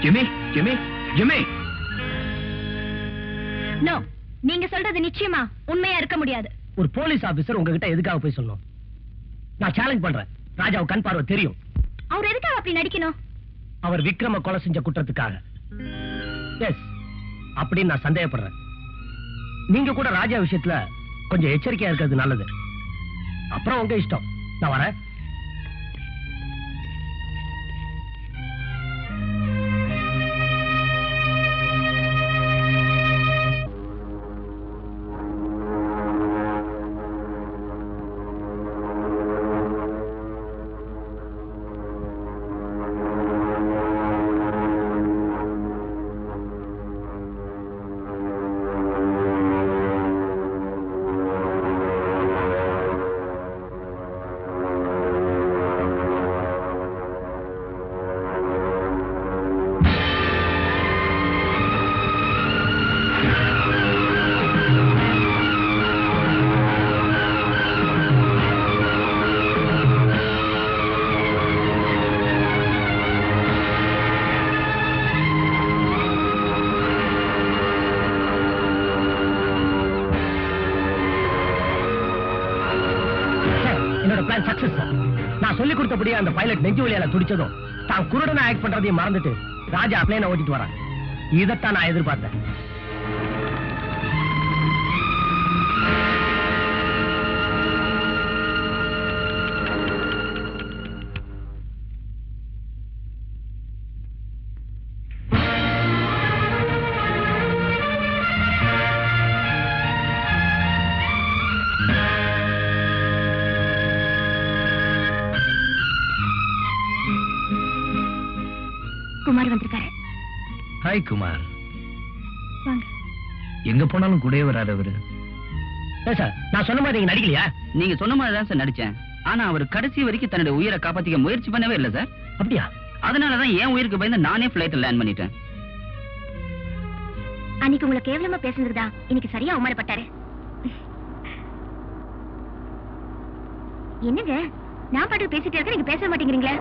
Jimmy Jimmy Jimmy no, நீங்க சொல்றது நிச்சயமா உண்மையா இருக்க முடியாது. ஒரு போலீஸ் ஆபீசர் உங்ககிட்ட எதுக்காக போய் சொல்லணும்? நான் சேலஞ்ச் பண்றேன். ராஜாவுக்கு கண் பார்வை தெரியும். அவர் எதுக்காக அப்படி நடிக்கணும்? அவர் விக்ரம கொலை செஞ்ச குற்றத்துக்காக. எஸ், அப்படின்னு நான் சந்தேகப்படுறேன். நீங்க கூட ராஜா விஷயத்துல கொஞ்சம் எச்சரிக்கையா இருக்கிறது நல்லது. அப்புறம் உங்க இஷ்டம். நான் வரேன். நான் சொல்லி கொடுத்தபடியே அந்த பைலட் நெஞ்சு வலியால துடிச்சதும் தான் குருடனை ஆக்ட் பண்றதையும் மறந்துட்டு ராஜா பிளேனை ஓட்டிட்டு வரான். இதைத்தான் நான் எதிர்பார்த்தேன். குமார் வந்திருக்காரு. ஹாய் குமார். வாங்க. எங்க போனாலும் கூடவே வராது அவரு. சார், நான் சொன்ன மாதிரி நீங்க நடிக்கலையா? நீங்க சொன்ன மாதிரி தான் சார் நடிச்சேன். ஆனா அவர் கடைசி வரைக்கும் தன்னுடைய உயிரை காப்பாத்திக்க முயற்சி பண்ணவே இல்லை சார். அப்படியா? அதனாலதான் என் உயிருக்கு பயந்து நானே பிளைட்ல லேண்ட் பண்ணிட்டேன். அன்னைக்கு உங்களை கேவலமா பேசுனதுதான் இன்னைக்கு சரியா அவமானப்பட்டாரு. என்னங்க, நான் பாட்டு பேசிட்டே இருக்க, நீங்க பேச மாட்டேங்கிறீங்களா?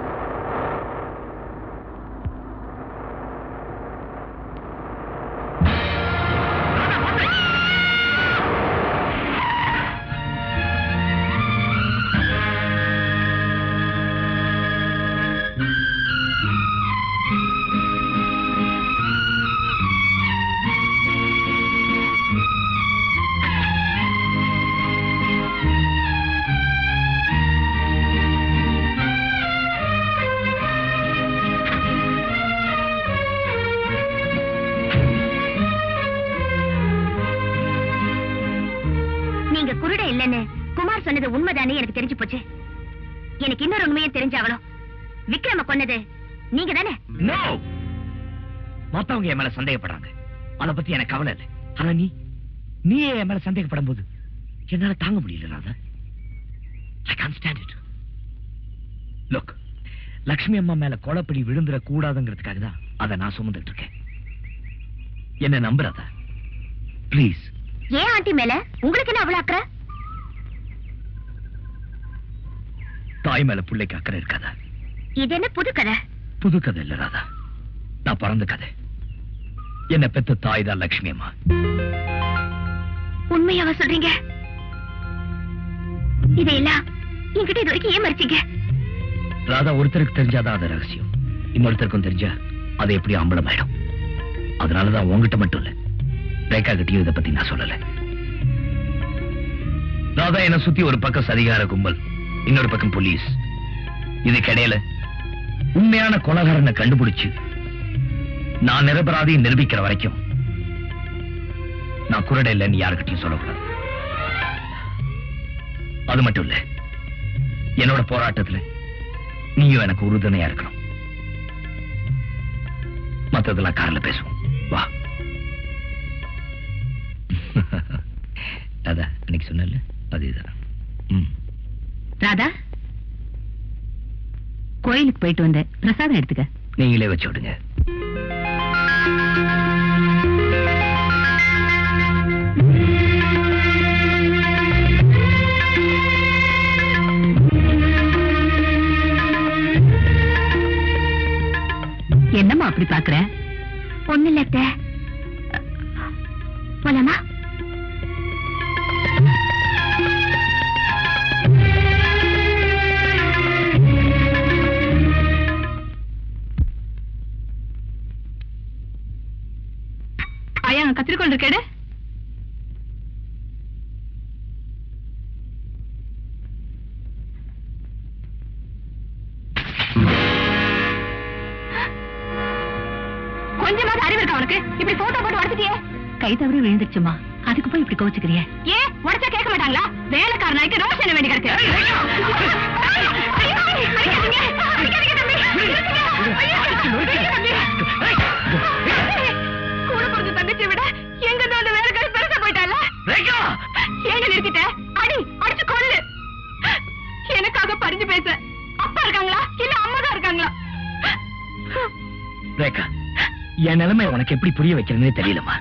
குமார் சொன்னது உண்மைதானே எனக்கு தெரிஞ்சு போச்சு. எனக்கு இன்னொரு உண்மையை தெரிஞ்சாகணும். விக்ரம கொன்னது நீங்க தானே? நோ, மொத்தவங்க என் மேல சந்தேகப்படுறாங்க. அத பத்தி எனக்கு கவலை இல்லை. ஆனா நீ என் மேல சந்தேகப்படும் போது என்னால தாங்க முடியல Radha. I can't stand it. Look, Lakshmi அம்மா மேல கொலைப்படி விழுந்துட கூடாதுங்கிறதுக்காக தான் அதை நான் சுமந்துட்டு இருக்கேன். என்ன நம்புறதா ப்ளீஸ்? ஏன் ஆண்டி மேல உங்களுக்கு என்ன அவ்வளவு அக்கறை? தாய் மேல பிள்ளைக்கு அக்கறை இருக்காதா? இது என்ன புது கதை? புது கதை இல்ல ராதா, நான் பிறந்த கதை. என்ன பெத்த தாய் தான் லட்சுமி அம்மா. உண்மையாவா சொல்றீங்க? இதையெல்லாம் என்கிட்ட இது வரைக்கும் ஏன் மறைச்சீங்க? ராதா, ஒருத்தருக்கு தெரிஞ்சாதான் அது ரகசியம். இன்னொருத்தருக்கும் தெரிஞ்சா அது எப்படி அம்பலமாயிடும். அதனாலதான் உங்ககிட்ட மட்டும் இல்ல, ரேகா கிட்டயும் இதை பத்தி நான் சொல்லல. ராதா, என்ன சுத்தி ஒரு பக்கம் சதிகார கும்பல், இன்னொரு பக்கம் போலீஸ். இதுக்கிடையில உண்மையான கொலைகாரனை கண்டுபிடிச்சு நான் நிரபராதியை நிரூபிக்கிற வரைக்கும் நான் குருட இல்லைன்னு யாருக்கிட்டையும் சொல்லக்கூடாது. அது மட்டும் இல்ல, என்னோட போராட்டத்துல நீயும் எனக்கு உறுதுணையா இருக்கணும். மத்ததெல்லாம் கார்ல பேசுவோம், வா. அதான் இன்னைக்கு சொன்ன அதேதான். ராதா, கோயிலுக்கு போயிட்டு வந்தேன், பிரசாதம் எடுத்துக்க. நீங்களே வச்சு விடுங்க. என்னம்மா அப்படி பாக்குற? ஒண்ணு இல்ல அத்தை. போலாமா? ஐயா கத்திரிக்கோள் இருக்கேடு. கொஞ்சமாவது அறிவு இருக்கா உனக்கு? இப்படி போட்டோ போட்டு உடச்சிட்டியே. கை தவறி விழுந்துருச்சுமா, அதுக்கு போய் இப்படி கோச்சுக்கிறிய? ஏன் உடச்சா கேட்க மாட்டாங்களா? வேலைக்காரனாய்க்கு ரோஷ் என்ன வேண்டி கிடக்கு? கூட பிறந்த தங்கச்சியை விட எங்க அந்த வேலைக்காரி பெருசா போயிட்டால. ஏங்க நிறுத்திட்ட? அடி அடிச்சு கொள்ளு. எனக்காக பறிஞ்சு பேச அப்பா இருக்காங்களா இல்ல அம்மா தான் இருக்காங்களா? ரேகா, என் நிலைமை உனக்கு எப்படி புரிய வைக்கிறதுன்னு தெரியலமா.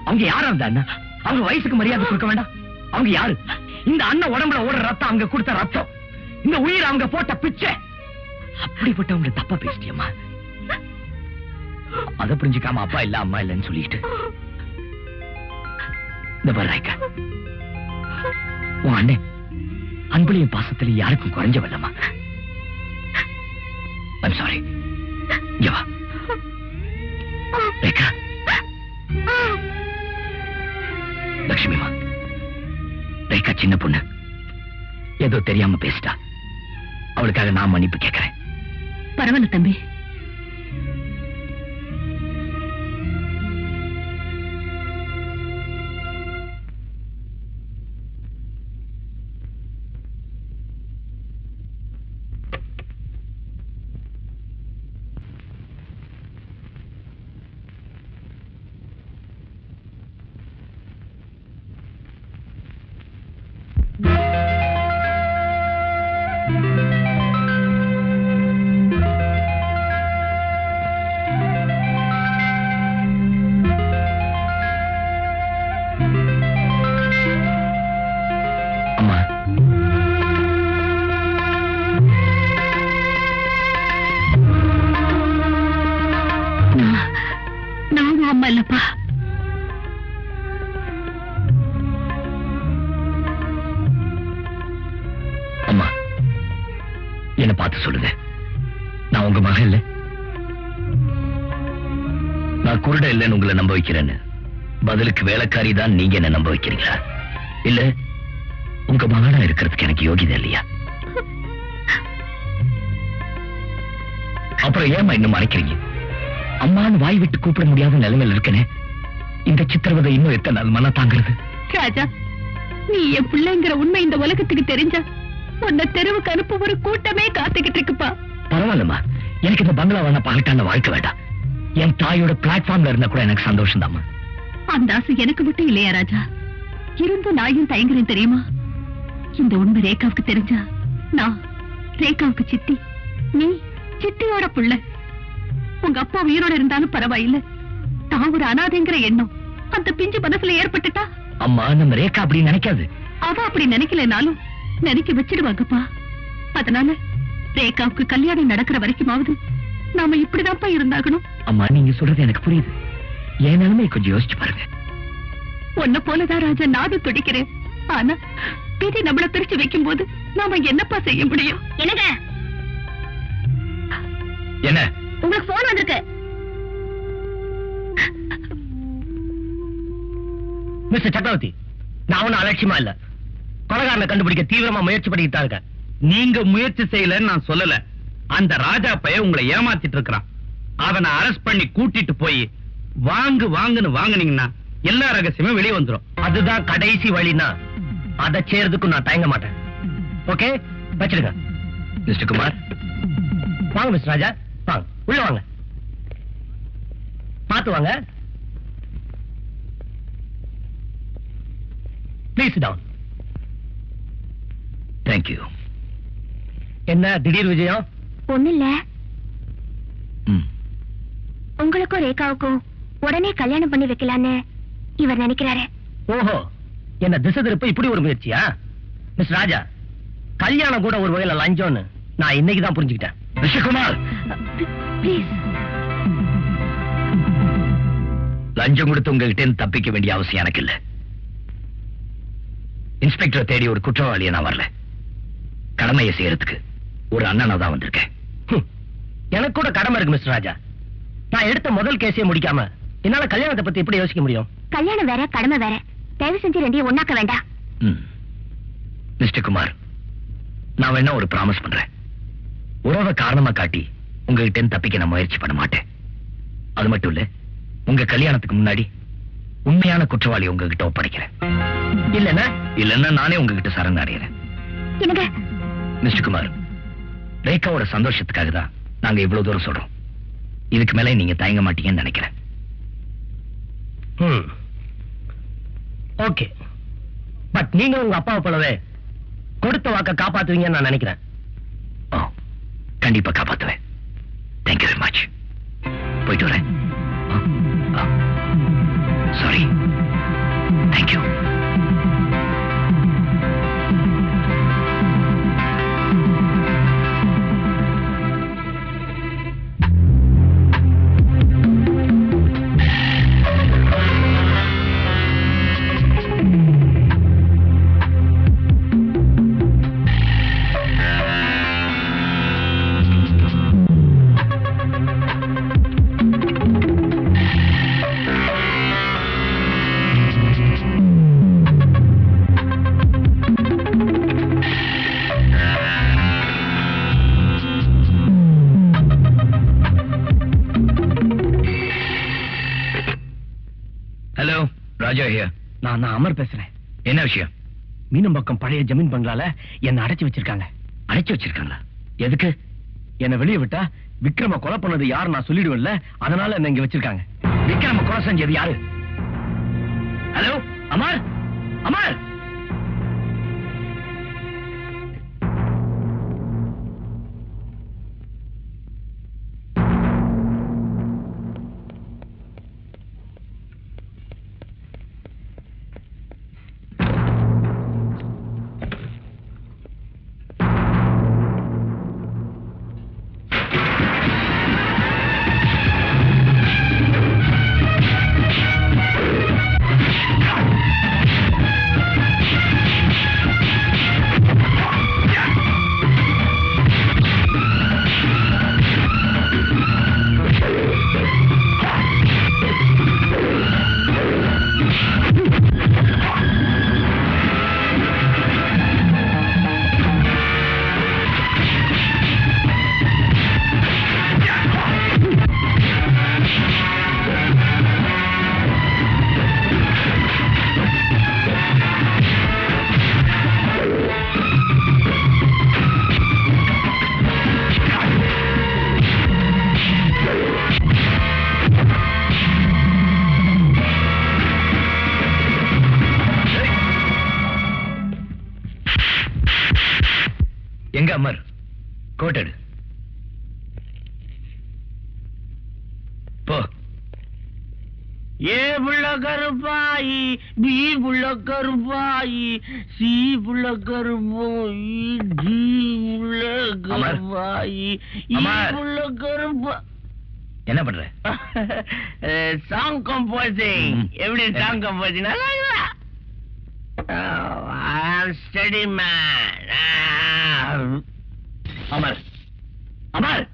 அவங்க யாரா இருந்தா அவங்க வயசுக்கு மரியாதை கொடுக்க வேண்டாம்? அவங்க யாரு? இந்த அண்ணன் உடம்புல ஓடுற ரத்தம் அவங்க கொடுத்த ரத்தம், இந்த உயிர் அவங்க போட்ட பிச்சை. அப்படிப்பட்டவங்க தப்பா பேசிட்டியம்மா. அதை புரிஞ்சுக்காம அப்பா இல்ல அம்மா இல்லன்னு சொல்லிட்டு இந்த பாரு ரேகா, உன் அண்ணன் அன்புலையும் பாசத்திலையும் யாருக்கும் குறைஞ்சவல்லம்மா. I'm sorry. இங்க வா ரேகா. லட்சுமிமா, ரேகா சின்ன பொண்ணு, ஏதோ தெரியாம பேசிட்டா. அவளுக்காக நான் மன்னிப்பு கேட்கிறேன். பரவாயில்ல தம்பி. இல்லப்பா. அம்மா, என்ன பார்த்து சொல்லுங்க, நான் உங்க மகன் இல்ல? நான் குருட இல்லைன்னு உங்களை நம்ப வைக்கிறேன்னு பதிலுக்கு வேலைக்காரி தான் நீங்க என்ன நம்ப வைக்கிறீங்களா? இல்ல உங்க மகனா இருக்கிறதுக்கு எனக்கு யோகிதை இல்லையா? அப்புறம் ஏமா இன்னும் மறைக்கிறீங்க? அம்மான்னு வாய் விட்டு கூப்பிட முடியாத நிலைமையில் இருக்கனே, இந்த சித்திரவதை இன்னும் எத்தனை நாள் மன தாங்கிறது? ராஜா, நீ என் பிள்ளைங்கிற உண்மை இந்த உலகத்துக்கு தெரிஞ்சா உன்னை தெருவுக்கு அனுப்ப ஒரு கூட்டமே காத்துக்கிட்டு இருக்குப்பா. பரவாயில்லம்மா, எனக்கு இந்த பங்களா வேணா பகட்டான வாழ்க்கை வேண்டாம். என் தாயோட பிளாட்ஃபார்ம்ல இருந்தா கூட எனக்கு சந்தோஷம் தாம்மா. அந்த ஆசை எனக்கு மட்டும் இல்லையா ராஜா? இருந்தும் நாயும் தயங்குறேன் தெரியுமா? இந்த உண்மை ரேகாவுக்கு தெரிஞ்சா நான் ரேகாவுக்கு சித்தி, நீ சித்தியோட புள்ள. உங்க அப்பா உயிரோட இருந்தாலும் பரவாயில்ல, தான் ஒரு அனாதைங்கிற எண்ணம் அந்த பிஞ்சு மனசுல ஏற்பட்டுட்டா? அம்மா, நம்ம ரேகா அப்படி நினைக்காது. அவ அப்படி நினைக்கலனாலும் நினைக்க வச்சிடுவாங்கப்பா. அதனால ரேகாவுக்கு கல்யாணம் நடக்கிற வரைக்குமாவது நாம இப்படிதான்ப்பா இருந்தாகணும். அம்மா, நீங்க சொல்றது எனக்கு புரியுது. என் நிலைமை கொஞ்சம் யோசிச்சு பாருங்க. உன்ன போலதான் ராஜா நானும் துடிக்கிறேன். ஆனா விதி நம்மள பிரிச்சு வைக்கும் போது நாம என்னப்பா செய்ய முடியும்? என்னங்க, என்ன உங்களுக்கு போன் வந்திருக்கு. மிஸ்டர் சக்கரவர்த்தி, நான் ஒன்னும் அலட்சியமா இல்ல. கொலைகாரனை கண்டுபிடிக்க தீவிரமா முயற்சி பண்ணிட்டு தான் இருக்கேன். நீங்க முயற்சி செய்யலன்னு நான் சொல்லல. அந்த ராஜா பையன் உங்களை ஏமாத்திட்டு இருக்கிறான். அவனை அரெஸ்ட் பண்ணி கூட்டிட்டு போய் வாங்குன்னு வாங்குனீங்கன்னா எல்லா ரகசியமும் வெளியே வந்துடும். அதுதான் கடைசி வழினா அதை செய்யறதுக்கும் நான் தயங்க மாட்டேன். ஓகே, வச்சிருக்க. மிஸ்டர் குமார், வாங்க. மிஸ்டர் ராஜா, வாங்க, உள்ள வாங்க. பார்த்து வாங்க. Please down. தேங்க்யூ. என்ன திடீர் விஜயம்? ஒண்ணு இல்ல, உங்களுக்கும் ரேகாவுக்கும் உடனே கல்யாணம் பண்ணி வைக்கலான்னு இவர் நினைக்கிறாரு. ஓஹோ, என்ன திசை திருப்ப இப்படி ஒரு முயற்சியா? மிஸ்டர் ராஜா, கல்யாணம் கூட ஒரு வகையில லஞ்சம்னு நான் இன்னைக்கு தான் புரிஞ்சுக்கிட்டேன். ரிஷிகுமார், ப்ளீஸ். லஞ்சம் கொடுத்து உங்ககிட்ட தப்பிக்க வேண்டிய அவசியம் எனக்கு இல்ல. இன்ஸ்பெக்டர் தேடி ஒரு குற்றவாளியை நான் வரல. கடமையை செய்யறதுக்கு ஒரு அண்ணனா தான் வந்திருக்கேன். எனக்கு கூட கடமை இருக்கு மிஸ்டர் ராஜா. நான் எடுத்த முதல் கேஸையே முடிக்காம என்னால கல்யாணத்தை பத்தி எப்படி யோசிக்க முடியும்? கல்யாணம் வேற கடமை வேற. தயவு செஞ்சு ரெண்டையும் ஒண்ணாக்க வேண்டாம். மிஸ்டர் குமார், நான் வேணா ஒரு ப்ராமிஸ் பண்றேன். உறவை காரணமா காட்டி உங்ககிட்ட தப்பிக்க நான் முயற்சி பண்ண மாட்டேன். அது மட்டும் இல்ல, உங்க கல்யாணத்துக்கு முன்னாடி உண்மையான குற்றவாளி உங்ககிட்ட ஒப்படைக்கிறேன். இல்லன்னா நானே உங்ககிட்ட சரண் அடைகிறேன். மிஸ்டர் குமார், ரேகாவோட சந்தோஷத்துக்காக தான் நாங்க இவ்வளவு தூரம் சொல்றோம். இதுக்கு மேல நீங்க தயங்க மாட்டீங்கன்னு நினைக்கிறேன். ஓகே, பட் நீங்க உங்க அப்பாவை போலவே கொடுத்த வாக்க காப்பாத்துவீங்கன்னு நான் நினைக்கிறேன். கண்டிப்பா காப்பாத்துவேன். Thank you very much. போயிட்டு வரேன். சாரி. தேங்க்யூ. நான் அமர் பேசுறேன். என்ன விஷயம்? மீனம்பாக்கம் பழைய ஜமீன் பங்களால என்ன அடைச்சு வச்சிருக்காங்க. அடைச்சு வச்சிருக்காங்களா? எதுக்கு? என்ன வெளியே விட்டா விக்ரம கொலை பண்ணது யாரு நான் சொல்லிடுவேன்ல, அதனால என்ன இங்க வச்சிருக்காங்க. விக்ரம கொலை செஞ்சது யாரு? ஹலோ அமர், அமர். எங்க அமர்? கோட்டடு போ. ஏ புள்ள கருப்பாயி, பி புள்ள கருப்பாயி, சி புள்ள கருப்பாயி, டி புள்ள கருப்பாயி, இ புள்ள கருப்பா. என்ன பண்ற? Song composing. எப்படி song composing? Study man. Amar, Amar.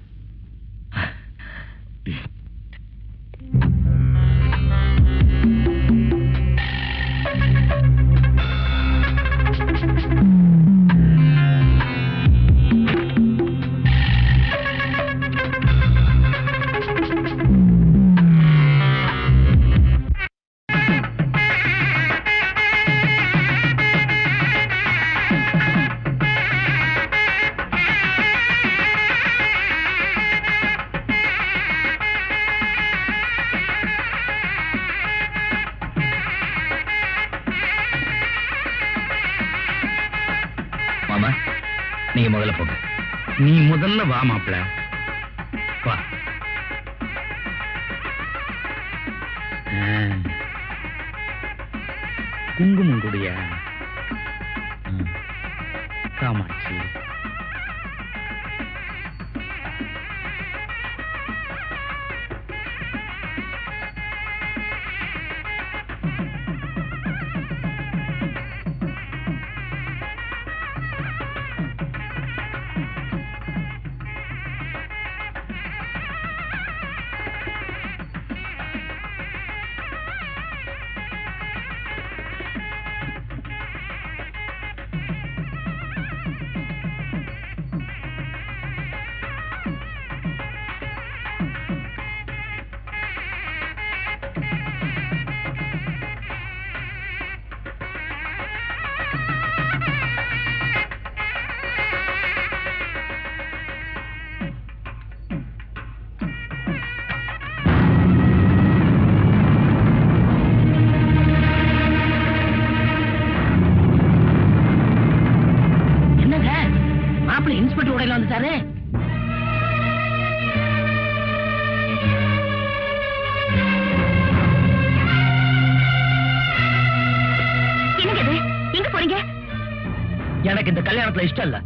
மாமா, நீங்க முதல்ல போங்க. நீ முதல்ல வா மாப்ள. வா. குங்குமம் குடியா? காமாட்சி. இன்ஸ்பெக்டர் உடையில வந்துட்டாரு. எங்க போறீங்க? எனக்கு இந்த கல்யாணத்துல இஷ்டம் இல்ல.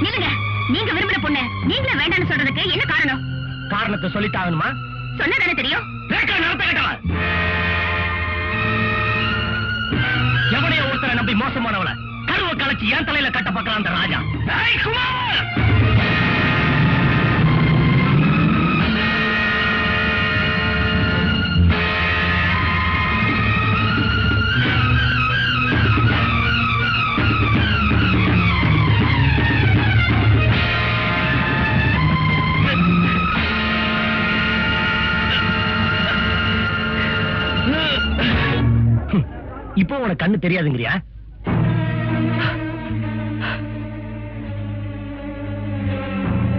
நில்லுங்க. நீங்க விரும்பின பொண்ணு நீங்களே வேண்டாம்னு சொல்றதுக்கு என்ன காரணம்? காரணத்தை சொல்லிட்டாகணுமா? சொன்னதானே தெரியும். எவனைய ஒருத்தரை நம்பி மோசமானவள கருவை கலைச்சு என் தலையில கட்ட பார்க்கலாம் அந்த ராஜா. குமார், இப்போ உனக்கு கண்ணு தெரியாதுங்கிறியா?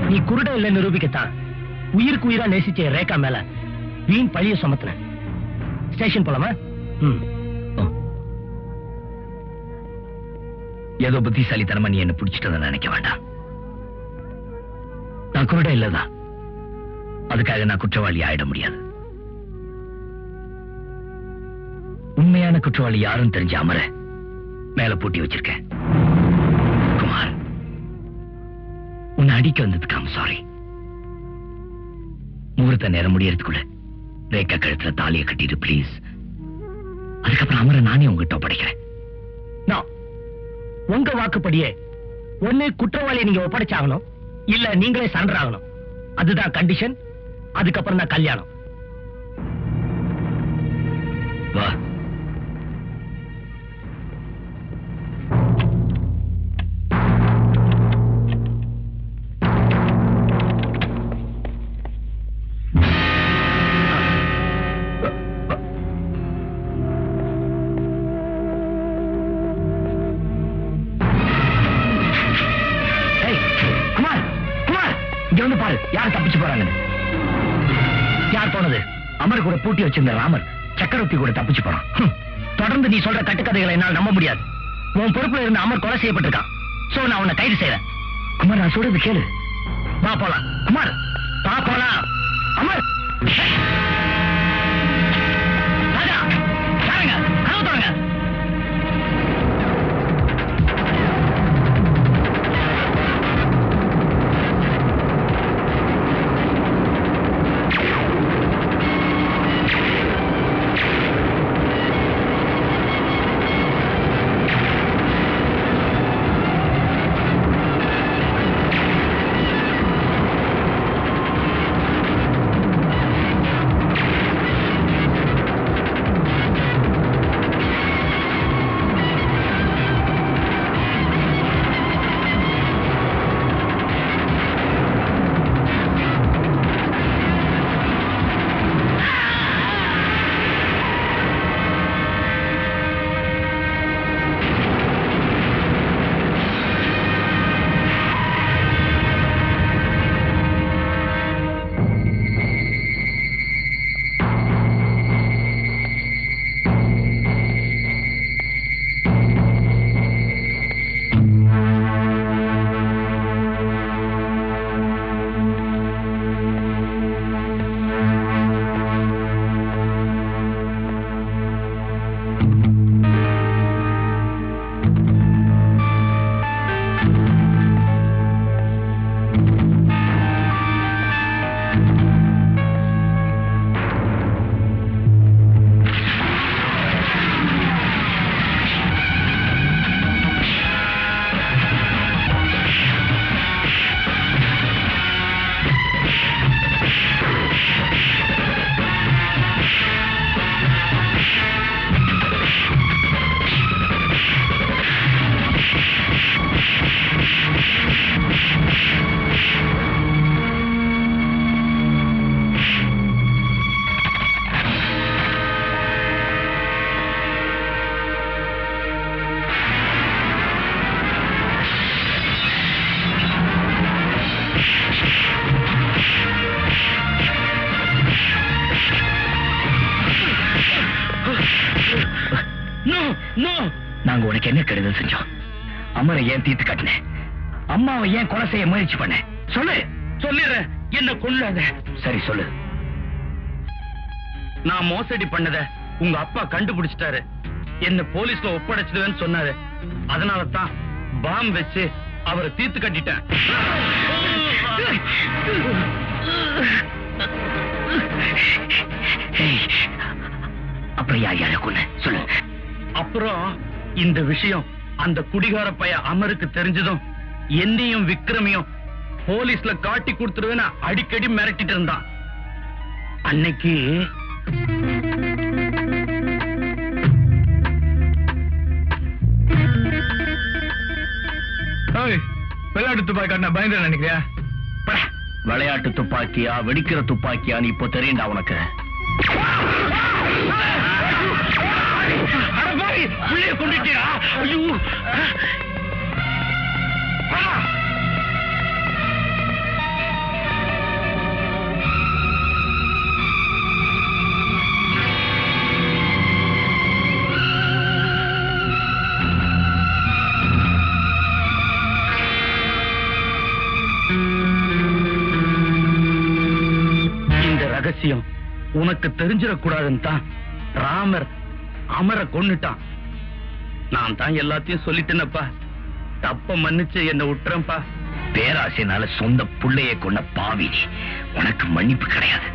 நீ குருட இல்ல நிரூபிக்கத்தான் உயிருக்கு உயிரா நேசிச்ச ரேகா மேல வீண் பழிய சுமத்தின. ஸ்டேஷன் போலாமா? ஏதோ புத்திசாலித்தனமா நீ என்ன பிடிச்சிட்டத நினைக்க வேண்டாம். நான் குருட இல்லதான், அதுக்காக நான் குற்றவாளி ஆயிட முடியாது. உண்மையான குற்றவாளி யாரும் தெரிஞ்ச அமர மேல பூட்டி வச்சிருக்கேன். குமார், உன்னை அடிக்க வந்ததுக்கு I'm sorry. முகூர்த்த நேரம் முடியறதுக்குள்ள ரேகா கழுத்துல தாலியை கட்டிடு பிளீஸ். அதுக்கப்புறம் அமர நானே உங்ககிட்ட ஒப்படைக்கிறேன். உங்க வாக்குப்படியே ஒண்ணு குற்றவாளியை நீங்க ஒப்படைச்சாகணும், இல்ல நீங்களே சரண்டர் ஆகணும். அதுதான் கண்டிஷன். அதுக்கப்புறம் தான் கல்யாணம். வா. யார் தப்பிச்சு போறாங்க? யார் போனது? அமர் கூட பூட்டி வச்சிருந்த ராமர் சக்கரவர்த்தி கூட தப்பிச்சு போறான். தொடர்ந்து நீ சொல்ற கட்டுக்கதைகளை என்னால் நம்ப முடியாது. உன் பொறுப்புல இருந்த அமர் கொலை செய்யப்பட்டிருக்கான். சோ நான் உன்னை கைது செய்யறேன். குமார், நான் சொல்றது கேளு. வா போலாம். குமார், வா போலாம். அமர், ராஜா, யாருங்க? கதவு திறங்க. நாங்க உனக்கு என்ன கெடுதல் செஞ்சோம்? அமரை ஏன் தீர்த்து கட்டின? அம்மாவை ஏன் கொலை செய்ய முயற்சி பண்ண? சொல்லு. சொல்லிடுறேன், என்ன கொள்ளாத. சரி சொல்லு. நான் மோசடி பண்ணத உங்க அப்பா கண்டுபிடிச்சிட்டாரு. என்ன போலீஸ்ல ஒப்படைச்சிடுவேன்னு சொன்னாரு. அதனால தான் பாம் வச்சு அவரை தீர்த்து கட்டிட்டேன். அப்புறம் யார் கொன்ன சொல்லு. அப்புறம் இந்த விஷயம் அந்த குடிகார பைய அமருக்கு தெரிஞ்சதும் என்னையும் விக்ரமையும் போலீஸ்ல காட்டி கொடுத்துருவேன்னு அடிக்கடி மிரட்டிட்டு இருந்தான். அன்னைக்கு விளையாட்டு துப்பாக்கி காட்டின பயந்து நினைக்கிறியா? விளையாட்டு துப்பாக்கியா வெடிக்கிற துப்பாக்கியா நீ இப்போ தெரியுண்டா உனக்கு. புள்ளைய கொண்டுட்டியா? ஐயோ, ரகசியம் உனக்கு தெரிஞ்சிடக்கூடாதுன்னு தான் ராமர் அமர கொன்னுட்டான். நான் தான் எல்லாத்தையும் சொல்லிட்டேனப்பா. தப்ப மன்னிச்சு என்ன விட்டுறப்பா. பேராசைனால சொந்த புள்ளைய கொண்ட பாவி நீ. உனக்கு மன்னிப்பு கிடையாது.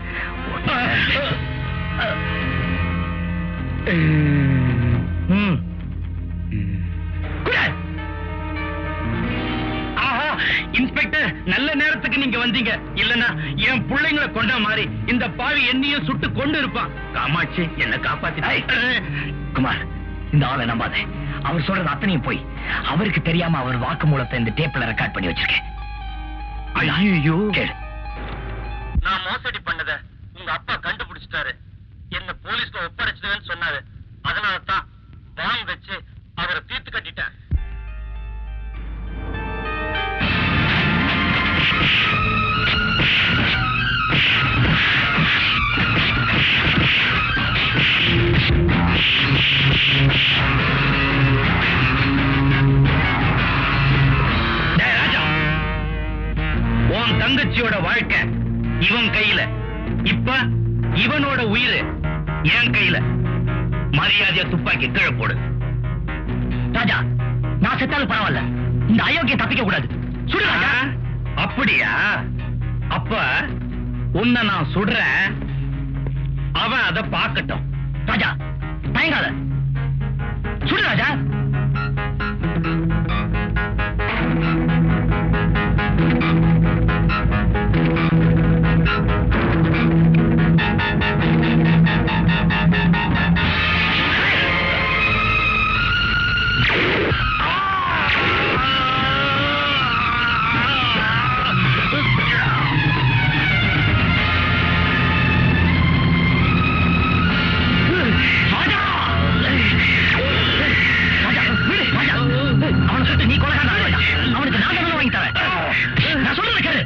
இன்ஸ்பெக்டர், நல்ல நேரத்துக்கு நீங்க வந்தீங்க. இல்லன்னா என் பிள்ளைங்களை கொண்ட மாதிரி இந்த பாவி என்னையும் சுட்டு கொண்டு இருப்பான். காமாட்சி, என்ன காப்பாத்தி. குமார், இந்த ஆளை நம்பாத. அவர் சொல்றது அத்தனையும் போய். அவருக்கு தெரியாம அவர் வாக்குமூலத்தை இந்த டேப்ல ரெக்கார்ட் பண்ணி வச்சிருக்கேன். ஐயோ, கேளு. நான் மோசடி பண்ணத உங்க அப்பா கண்டுபிடிச்சிட்டாரு. என்ன போலீஸ்ல ஒப்படைச்சிடுவேன்னு சொன்னாரு. அதனால தான் பாம் வச்சு அவரை தீர்த்து கட்டிட்டேன். உன் தங்கச்சியோட வாழ்க்கை இவன் கையில. இப்ப இவனோட உயிர் என் கையில. மரியாதையா துப்பாக்கி கீழே போடு. ராஜா, நான் செத்தாலும் பரவாயில்ல. இந்த அயோக்கிய தப்பிக்க கூடாது. சுடு ராஜா. அப்படியா? அப்ப உன்னை நான் சுடுறேன். அவன் அதை பார்க்கட்டும். ராஜா, தயங்காத. சுடு ராஜா. நீ கொலைகாரன் ஆகலையா? அவனுக்கு நான் தான் வாங்கி தரேன். நான் சொல்றத கேளு.